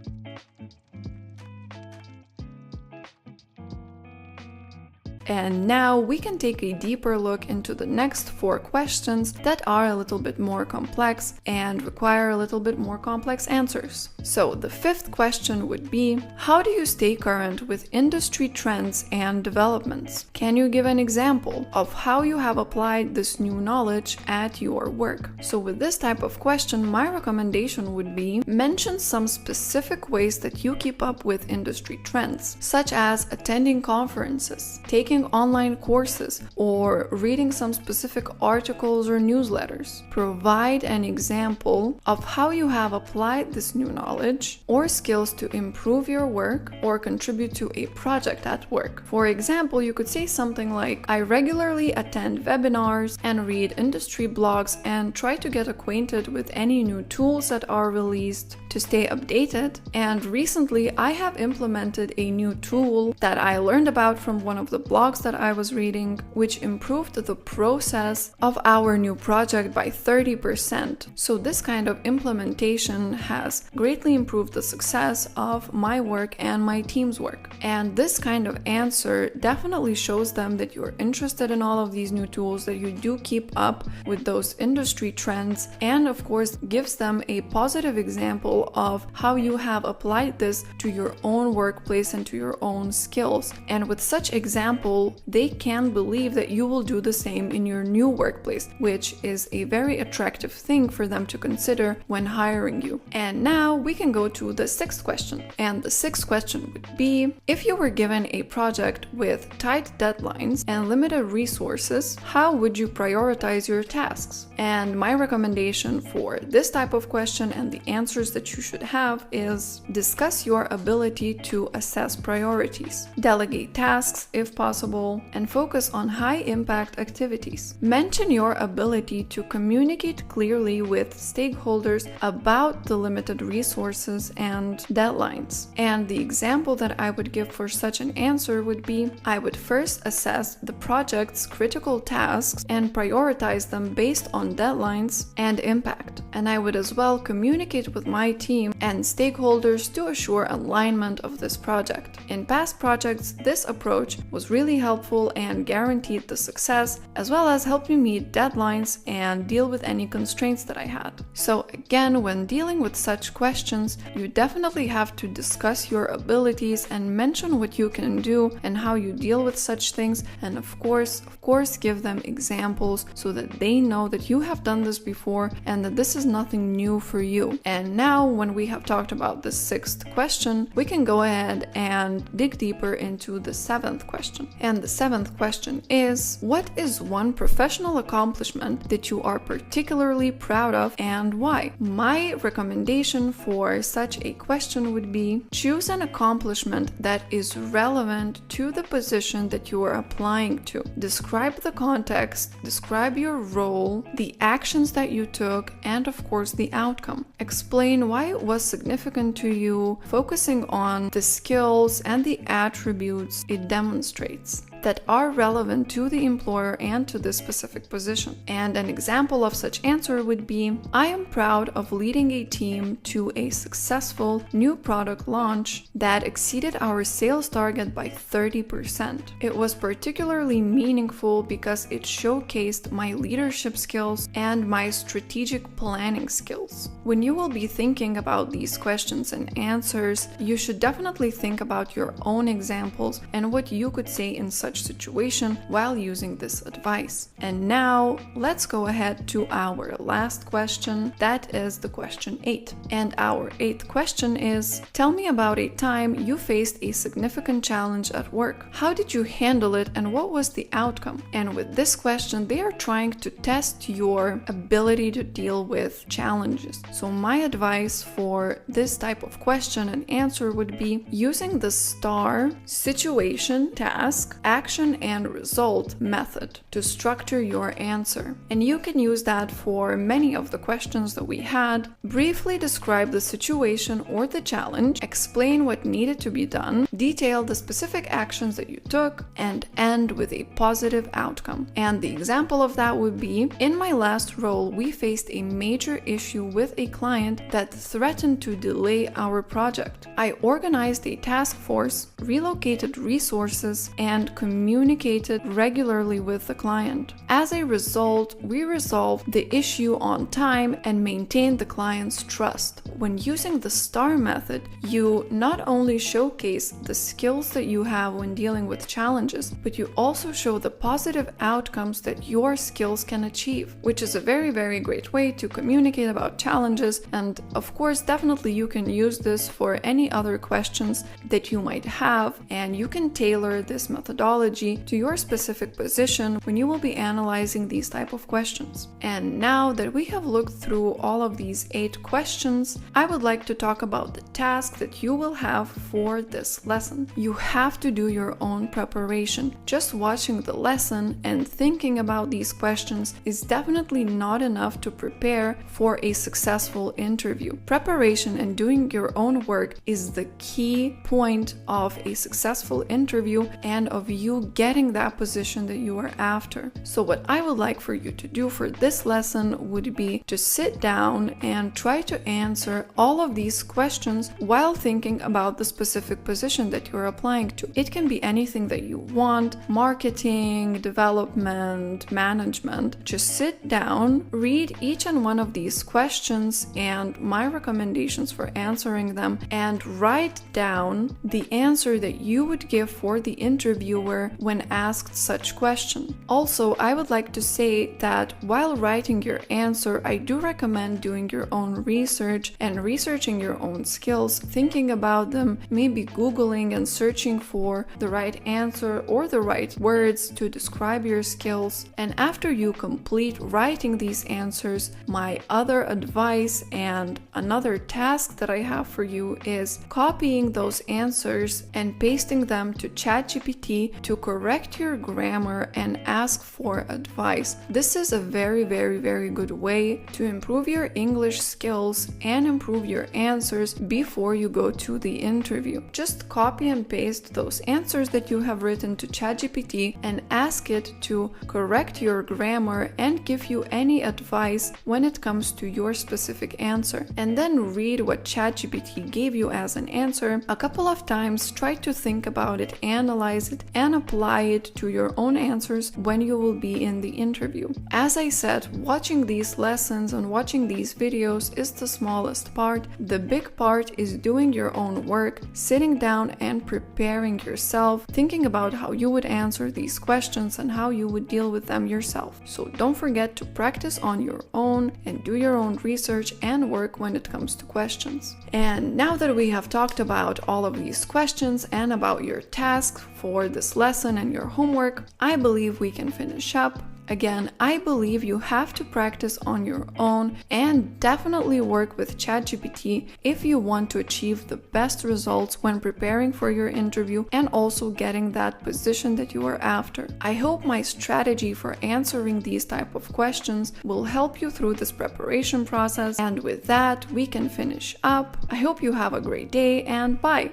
And now we can take a deeper look into the next 4 questions that are a little bit more complex and require a little bit more complex answers. So the 5th question would be, how do you stay current with industry trends and developments? Can you give an example of how you have applied this new knowledge at your work? So with this type of question, my recommendation would be, mention some specific ways that you keep up with industry trends, such as attending conferences, taking online courses, or reading some specific articles or newsletters. Provide an example of how you have applied this new knowledge or skills to improve your work or contribute to a project at work. For example, you could say something like, I regularly attend webinars and read industry blogs and try to get acquainted with any new tools that are released to stay updated. And recently I have implemented a new tool that I learned about from one of the blogs that I was reading, which improved the process of our new project by 30%. So this kind of implementation has greatly improved the success of my work and my team's work. And this kind of answer definitely shows them that you're interested in all of these new tools, that you do keep up with those industry trends, and of course gives them a positive example example of how you have applied this to your own workplace and to your own skills. And with such example, they can believe that you will do the same in your new workplace, which is a very attractive thing for them to consider when hiring you. And now we can go to the sixth question. And the sixth question would be, if you were given a project with tight deadlines and limited resources, how would you prioritize your tasks? And my recommendation for this type of question and the answers that you should have is discuss your ability to assess priorities, delegate tasks if possible, and focus on high-impact activities. Mention your ability to communicate clearly with stakeholders about the limited resources and deadlines. And the example that I would give for such an answer would be, I would first assess the project's critical tasks and prioritize them based on deadlines and impact. And I would as well communicate with my team and stakeholders to assure alignment of this project. In past projects, this approach was really helpful and guaranteed the success, as well as helped me meet deadlines and deal with any constraints that I had. So again, when dealing with such questions, you definitely have to discuss your abilities and mention what you can do and how you deal with such things, and of course give them examples so that they know that you have done this before and that this is nothing new for you. And now, when we have talked about the sixth question, we can go ahead and dig deeper into the seventh question. And the seventh question is, what is one professional accomplishment that you are particularly proud of and why? My recommendation for such a question would be, choose an accomplishment that is relevant to the position that you are applying to. Describe the context, describe your role, the actions that you took, and of course the outcome. Explain why it was significant to you, focusing on the skills and the attributes it demonstrates that are relevant to the employer and to this specific position. And an example of such answer would be, I am proud of leading a team to a successful new product launch that exceeded our sales target by 30%. It was particularly meaningful because it showcased my leadership skills and my strategic planning skills. When you will be thinking about these questions and answers, you should definitely think about your own examples and what you could say in such situation while using this advice. And now let's go ahead to our last question. That is the question 8. And our 8th question is, tell me about a time you faced a significant challenge at work. How did you handle it and what was the outcome? And with this question, they are trying to test your ability to deal with challenges. So my advice for this type of question and answer would be using the STAR, situation, task, action, and result method to structure your answer. And you can use that for many of the questions that we had. Briefly describe the situation or the challenge, explain what needed to be done, detail the specific actions that you took, and end with a positive outcome. And the example of that would be, in my last role, we faced a major issue with a client that threatened to delay our project. I organized a task force, relocated resources, and communicated regularly with the client. As a result, we resolved the issue on time and maintained the client's trust. When using the STAR method, you not only showcase the skills that you have when dealing with challenges, but you also show the positive outcomes that your skills can achieve, which is a very, very great way to communicate about challenges. And of course, definitely you can use this for any other questions that you might have, and you can tailor this methodology to your specific position when you will be analyzing these type of questions. And now that we have looked through all of these 8 questions, I would like to talk about the task that you will have for this lesson. You have to do your own preparation. Just watching the lesson and thinking about these questions is definitely not enough to prepare for a successful interview. Preparation and doing your own work is the key point of a successful interview and of you getting that position that you are after. So what I would like for you to do for this lesson would be to sit down and try to answer all of these questions while thinking about the specific position that you're applying to. It can be anything that you want: marketing, development, management. Just sit down, read each and one of these questions and my recommendations for answering them, and write down the answer that you would give for the interviewer when asked such question. Also, I would like to say that while writing your answer, I do recommend doing your own research and researching your own skills, thinking about them, maybe Googling and searching for the right answer or the right words to describe your skills. And after you complete writing these answers, my other advice and another task that I have for you is copying those answers and pasting them to ChatGPT to correct your grammar and ask for advice. This is a very good way to improve your English skills and improve your answers before you go to the interview. Just copy and paste those answers that you have written to ChatGPT and ask it to correct your grammar and give you any advice when it comes to your specific answer. And then read what ChatGPT gave you as an answer a couple of times, try to think about it, analyze it, and apply it to your own answers when you will be in the interview. As I said, watching these lessons and watching these videos is the smallest part. The big part is doing your own work, sitting down and preparing yourself, thinking about how you would answer these questions and how you would deal with them yourself. So don't forget to practice on your own and do your own research and work when it comes to questions. And now that we have talked about all of these questions and about your tasks for this lesson and your homework, I believe we can finish up. Again, I believe you have to practice on your own and definitely work with ChatGPT if you want to achieve the best results when preparing for your interview and also getting that position that you are after. I hope my strategy for answering these type of questions will help you through this preparation process. And with that, we can finish up. I hope you have a great day and bye!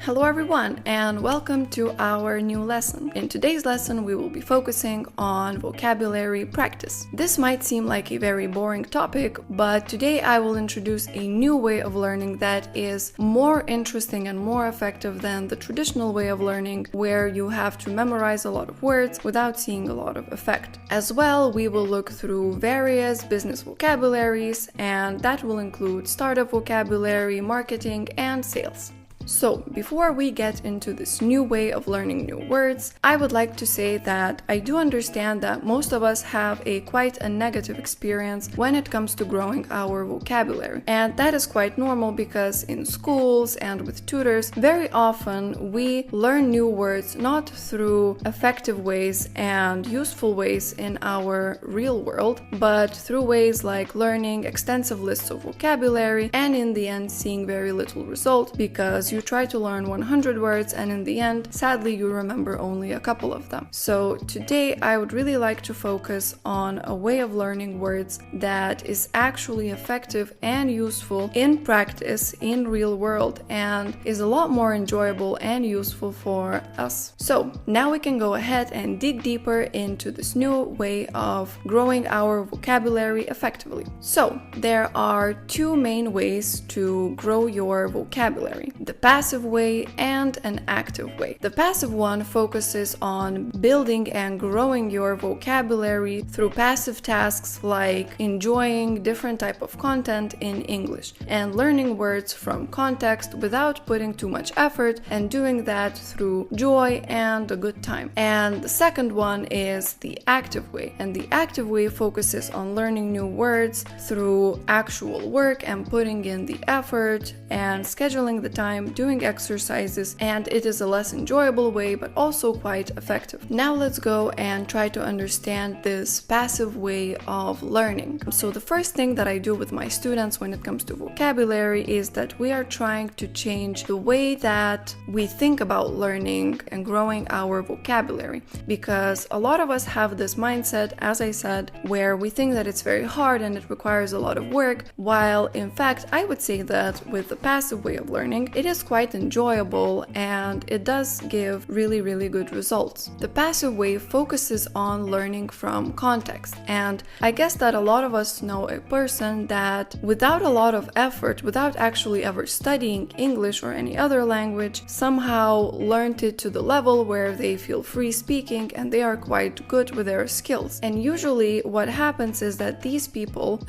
Hello everyone and welcome to our new lesson. In today's lesson we will be focusing on vocabulary practice. This might seem like a very boring topic, but today I will introduce a new way of learning that is more interesting and more effective than the traditional way of learning, where you have to memorize a lot of words without seeing a lot of effect. As well, we will look through various business vocabularies, and that will include startup vocabulary, marketing, and sales. So, before we get into this new way of learning new words, I would like to say that I do understand that most of us have quite a negative experience when it comes to growing our vocabulary. And that is quite normal because in schools and with tutors, very often we learn new words not through effective ways and useful ways in our real world, but through ways like learning extensive lists of vocabulary and in the end seeing very little result because you try to learn 100 words and in the end, sadly, you remember only a couple of them. So today I would really like to focus on a way of learning words that is actually effective and useful in practice in real world and is a lot more enjoyable and useful for us. So now we can go ahead and dig deeper into this new way of growing our vocabulary effectively. So there are two main ways to grow your vocabulary: the passive way and an active way. The passive one focuses on building and growing your vocabulary through passive tasks like enjoying different type of content in English and learning words from context without putting too much effort, and doing that through joy and a good time. And the second one is the active way, and the active way focuses on learning new words through actual work and putting in the effort and scheduling the time doing exercises, and it is a less enjoyable way but also quite effective. Now let's go and try to understand this passive way of learning. So the first thing that I do with my students when it comes to vocabulary is that we are trying to change the way that we think about learning and growing our vocabulary, because a lot of us have this mindset, as I said, where we think that it's very hard and it requires a lot of work, while in fact I would say that with the passive way of learning it is quite enjoyable and it does give really good results. The passive way focuses on learning from context, and I guess that a lot of us know a person that without a lot of effort, without actually ever studying English or any other language, somehow learned it to the level where they feel free speaking and they are quite good with their skills. And usually what happens is that these people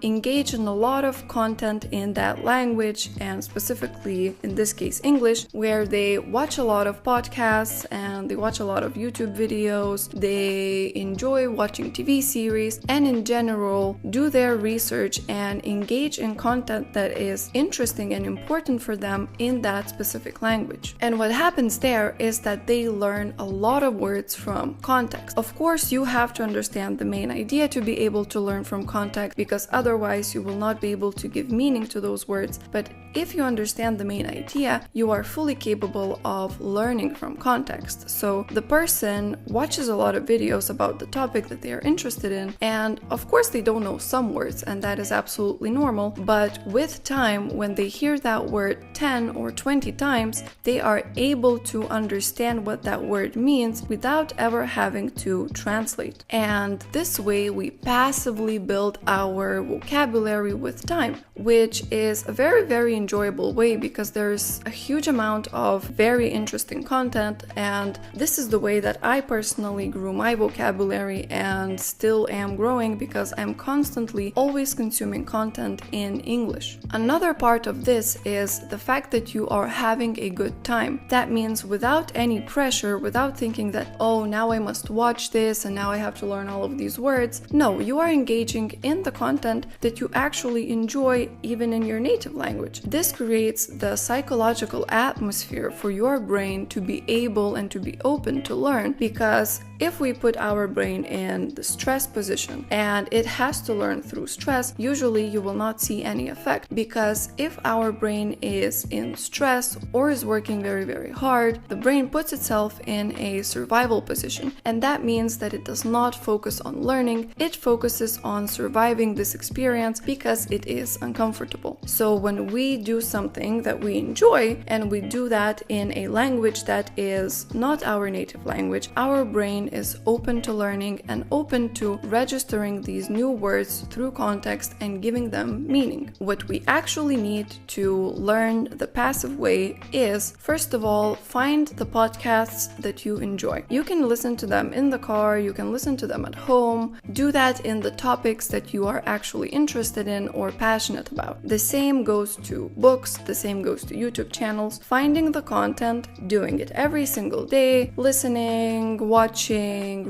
engage in a lot of content in that language, and specifically in this case English, where they watch a lot of podcasts and they watch a lot of YouTube videos, they enjoy watching TV series, and in general do their research and engage in content that is interesting and important for them in that specific language. And what happens there is that they learn a lot of words from context. Of course, you have to understand the main idea to be able to learn from context, because otherwise you will not be able to give meaning to those words. But if you understand the main idea, you are fully capable of learning from context. So the person watches a lot of videos about the topic that they are interested in, and of course they don't know some words, and that is absolutely normal, but with time, when they hear that word 10 or 20 times, they are able to understand what that word means without ever having to translate. And this way we passively build our vocabulary with time, which is a very enjoyable way, because there's a huge amount of very interesting content, and this is the way that I personally grew my vocabulary and still am growing, because I'm constantly always consuming content in English. Another part of this is the fact that you are having a good time. That means without any pressure, without thinking that, oh, now I must watch this and now I have to learn all of these words. No, you are engaging in the content that you actually enjoy even in your native language. This creates the psychological atmosphere for your brain to be able and to be open to learn, because if we put our brain in the stress position and it has to learn through stress, usually you will not see any effect, because if our brain is in stress or is working very hard, the brain puts itself in a survival position, and that means that it does not focus on learning, it focuses on surviving this experience because it is uncomfortable. So when we do something that we enjoy and we do that in a language that is not our native language, our brain is open to learning and open to registering these new words through context and giving them meaning. What we actually need to learn the passive way is, first of all, find the podcasts that you enjoy. You can listen to them in the car, you can listen to them at home, do that in the topics that you are actually interested in or passionate about. The same goes to books, the same goes to YouTube channels. Finding the content, doing it every single day, listening, watching,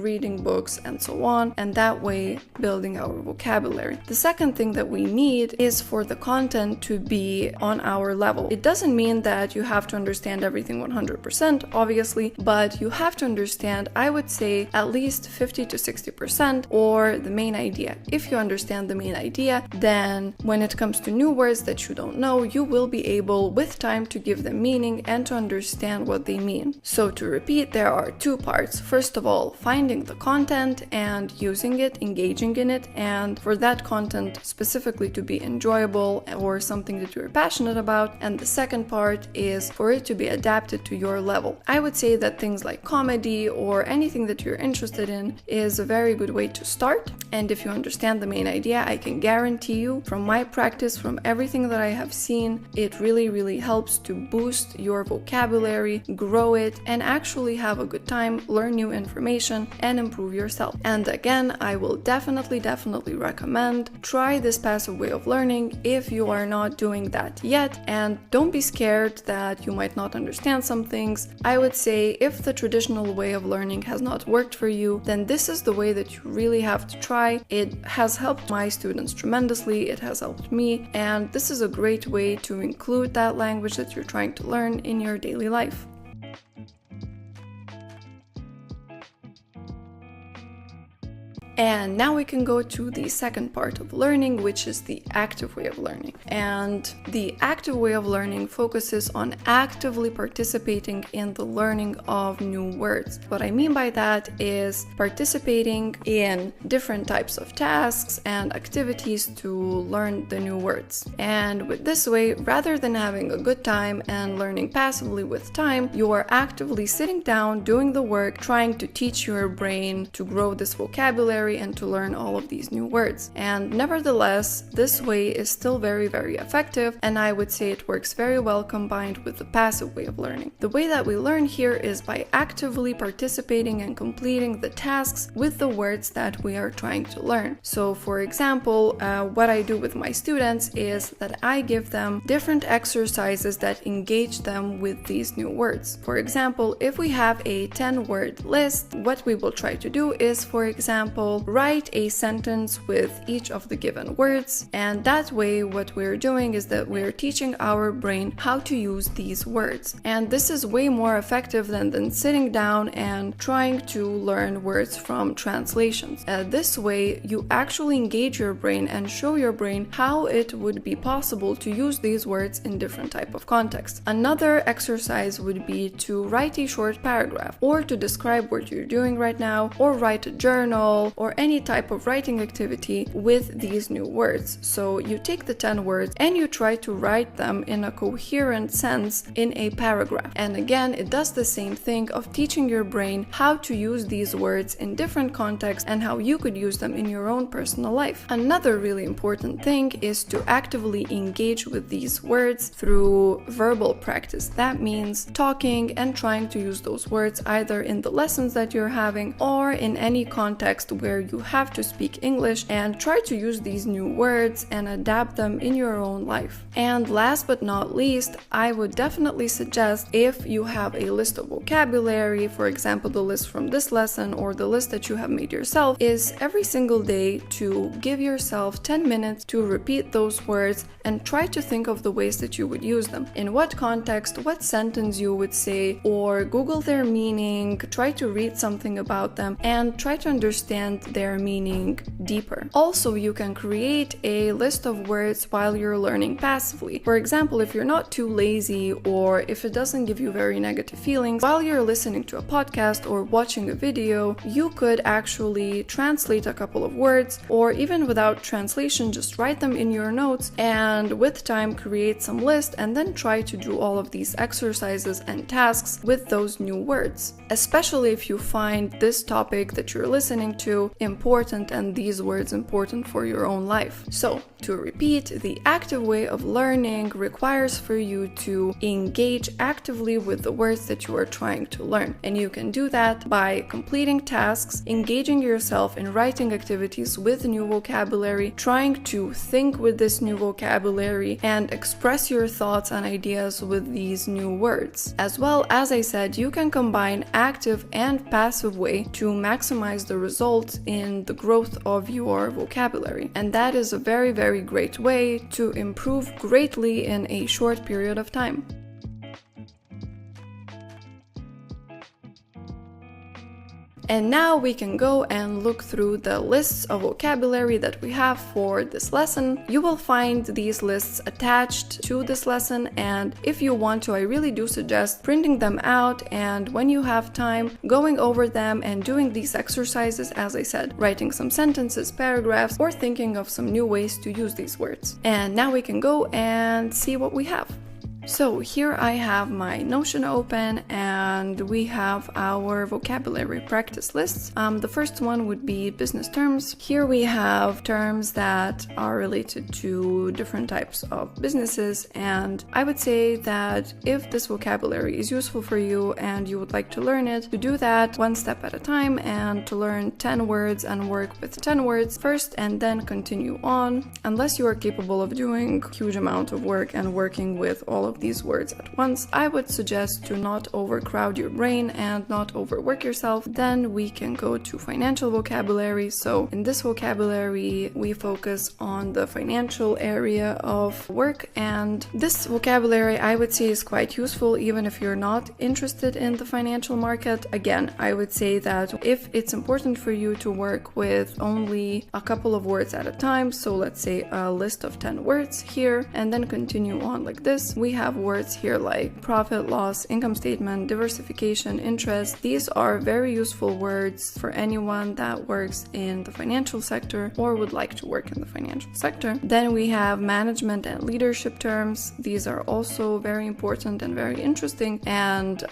reading books, and so on, and that way building our vocabulary. The second thing that we need is for the content to be on our level. It doesn't mean that you have to understand everything 100%, obviously, but you have to understand, I would say, at least 50 to 60% or the main idea. If you understand the main idea, then when it comes to new words that you don't know, you will be able with time to give them meaning and to understand what they mean. So to repeat, there are two parts. First of all, finding the content and using it, engaging in it, and for that content specifically to be enjoyable or something that you're passionate about. And the second part is for it to be adapted to your level. I would say that things like comedy or anything that you're interested in is a very good way to start. And if you understand the main idea, I can guarantee you from my practice, from everything that I have seen, it really helps to boost your vocabulary, grow it, and actually have a good time, learn new information, and improve yourself. And again, I will definitely recommend try this passive way of learning if you are not doing that yet, and don't be scared that you might not understand some things. I would say if the traditional way of learning has not worked for you, then this is the way that you really have to try. It has helped my students tremendously, it has helped me, and this is a great way to include that language that you're trying to learn in your daily life. And now we can go to the second part of learning, which is the active way of learning. And the active way of learning focuses on actively participating in the learning of new words. What I mean by that is participating in different types of tasks and activities to learn the new words. And with this way, rather than having a good time and learning passively with time, you are actively sitting down, doing the work, trying to teach your brain to grow this vocabulary and to learn all of these new words. And nevertheless, this way is still very, very effective, and I would say it works very well combined with the passive way of learning. The way that we learn here is by actively participating and completing the tasks with the words that we are trying to learn. So for example, what I do with my students is that I give them different exercises that engage them with these new words. For example, if we have a 10-word list, what we will try to do is, for example, write a sentence with each of the given words, and that way what we're doing is that we're teaching our brain how to use these words. And this is way more effective than sitting down and trying to learn words from translations. This way you actually engage your brain and show your brain how it would be possible to use these words in different type of contexts. Another exercise would be to write a short paragraph, or to describe what you're doing right now, or write a journal, or any type of writing activity with these new words. So you take the 10 words and you try to write them in a coherent sense in a paragraph. And again, it does the same thing of teaching your brain how to use these words in different contexts and how you could use them in your own personal life. Another really important thing is to actively engage with these words through verbal practice. That means talking and trying to use those words either in the lessons that you're having or in any context where you have to speak English, and try to use these new words and adapt them in your own life. And last but not least, I would definitely suggest, if you have a list of vocabulary, for example the list from this lesson or the list that you have made yourself, is every single day to give yourself 10 minutes to repeat those words and try to think of the ways that you would use them. In what context, what sentence you would say, or Google their meaning, try to read something about them and try to understand their meaning deeper. Also, you can create a list of words while you're learning passively. For example, if you're not too lazy or if it doesn't give you very negative feelings, while you're listening to a podcast or watching a video, you could actually translate a couple of words, or even without translation, just write them in your notes and with time create some list and then try to do all of these exercises and tasks with those new words. Especially if you find this topic that you're listening to important and these words important for your own life. So, to repeat, the active way of learning requires for you to engage actively with the words that you are trying to learn. And you can do that by completing tasks, engaging yourself in writing activities with new vocabulary, trying to think with this new vocabulary, and express your thoughts and ideas with these new words. As well, as I said, you can combine active and passive way to maximize the results in the growth of your vocabulary. And that is a very, very great way to improve greatly in a short period of time. And now we can go and look through the lists of vocabulary that we have for this lesson. You will find these lists attached to this lesson, and if you want to, I really do suggest printing them out, and when you have time, going over them and doing these exercises, as I said, writing some sentences, paragraphs, or thinking of some new ways to use these words. And now we can go and see what we have. So here I have my Notion open and we have our vocabulary practice lists. The first one would be business terms. Here we have terms that are related to different types of businesses, and I would say that if this vocabulary is useful for you and you would like to learn it, to do that one step at a time and to learn 10 words and work with 10 words first and then continue on, unless you are capable of doing a huge amount of work and working with all of of these words at once, I would suggest to not overcrowd your brain and not overwork yourself. Then we can go to financial vocabulary. So in this vocabulary, we focus on the financial area of work, and this vocabulary I would say is quite useful even if you're not interested in the financial market. Again, I would say that if it's important for you to work with only a couple of words at a time, so let's say a list of 10 words here, and then continue on like this, we have words here like profit, loss, income statement, diversification, interest. These are very useful words for anyone that works in the financial sector or would like to work in the financial sector. Then we have management and leadership terms. These are also very important and very interesting, and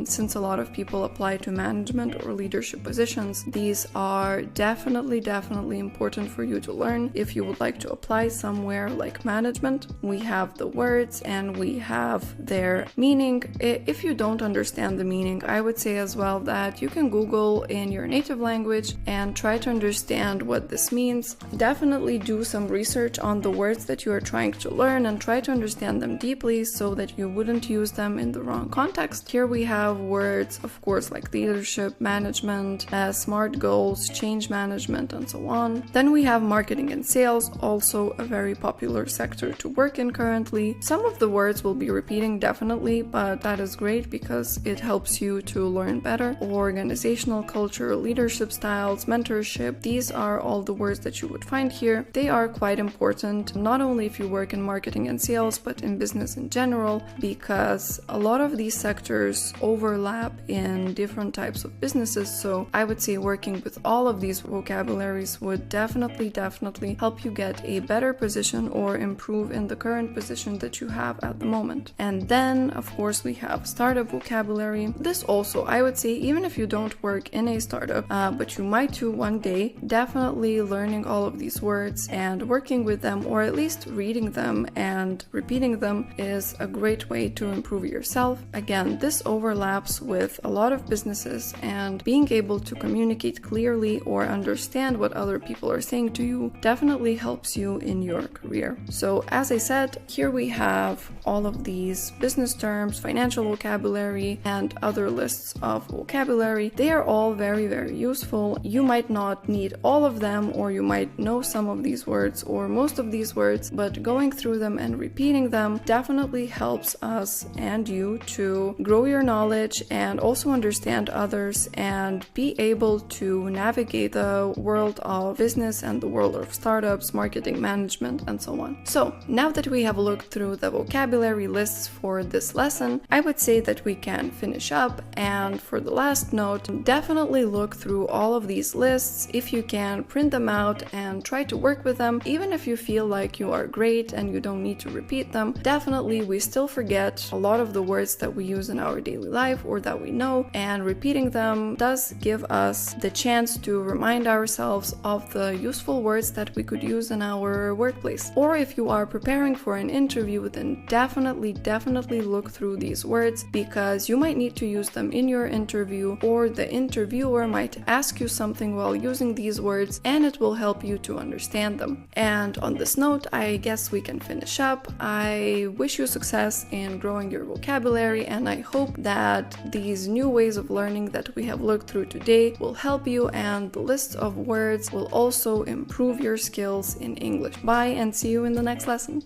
since a lot of people apply to management or leadership positions, these are definitely important for you to learn if you would like to apply somewhere like management. We have the words and we have their meaning. If you don't understand the meaning, I would say as well that you can Google in your native language and try to understand what this means. Definitely do some research on the words that you are trying to learn and try to understand them deeply so that you wouldn't use them in the wrong context. Here we have words, of course, like leadership, management, smart goals, change management, and so on. Then we have marketing and sales, also a very popular sector to work in currently. Some of the words will be repeating definitely, but that is great because it helps you to learn better. Organizational culture, leadership styles, mentorship, these are all the words that you would find here. They are quite important, not only if you work in marketing and sales, but in business in general, because a lot of these sectors overlap in different types of businesses. So I would say working with all of these vocabularies would definitely help you get a better position or improve in the current position that you have at the moment. And then, of course, we have startup vocabulary. This also, I would say, even if you don't work in a startup, but you might do one day, definitely learning all of these words and working with them, or at least reading them and repeating them, is a great way to improve yourself. Again, this overlaps with a lot of businesses, and being able to communicate clearly or understand what other people are saying to you definitely helps you in your career. So as I said, here we have all of these business terms, financial vocabulary, and other lists of vocabulary. They are all very useful. You might not need all of them, or you might know some of these words or most of these words, but going through them and repeating them definitely helps us and you to grow your knowledge and also understand others and be able to navigate the world of business and the world of startups, marketing, management, and so on. So now that we have looked through the vocabulary lists for this lesson, I would say that we can finish up. And for the last note, definitely look through all of these lists. If you can, print them out and try to work with them. Even if you feel like you are great and you don't need to repeat them, definitely we still forget a lot of the words that we use in our daily life or that we know, and repeating them does give us the chance to remind ourselves of the useful words that we could use in our workplace. Or if you are preparing for an interview, then definitely look through these words, because you might need to use them in your interview, or the interviewer might ask you something while using these words, and it will help you to understand them. And on this note, I guess we can finish up. I wish you success in growing your vocabulary, and I hope that these new ways of learning that we have looked through today will help you, and the list of words will also improve your skills in English. Bye, and see you in the next lesson.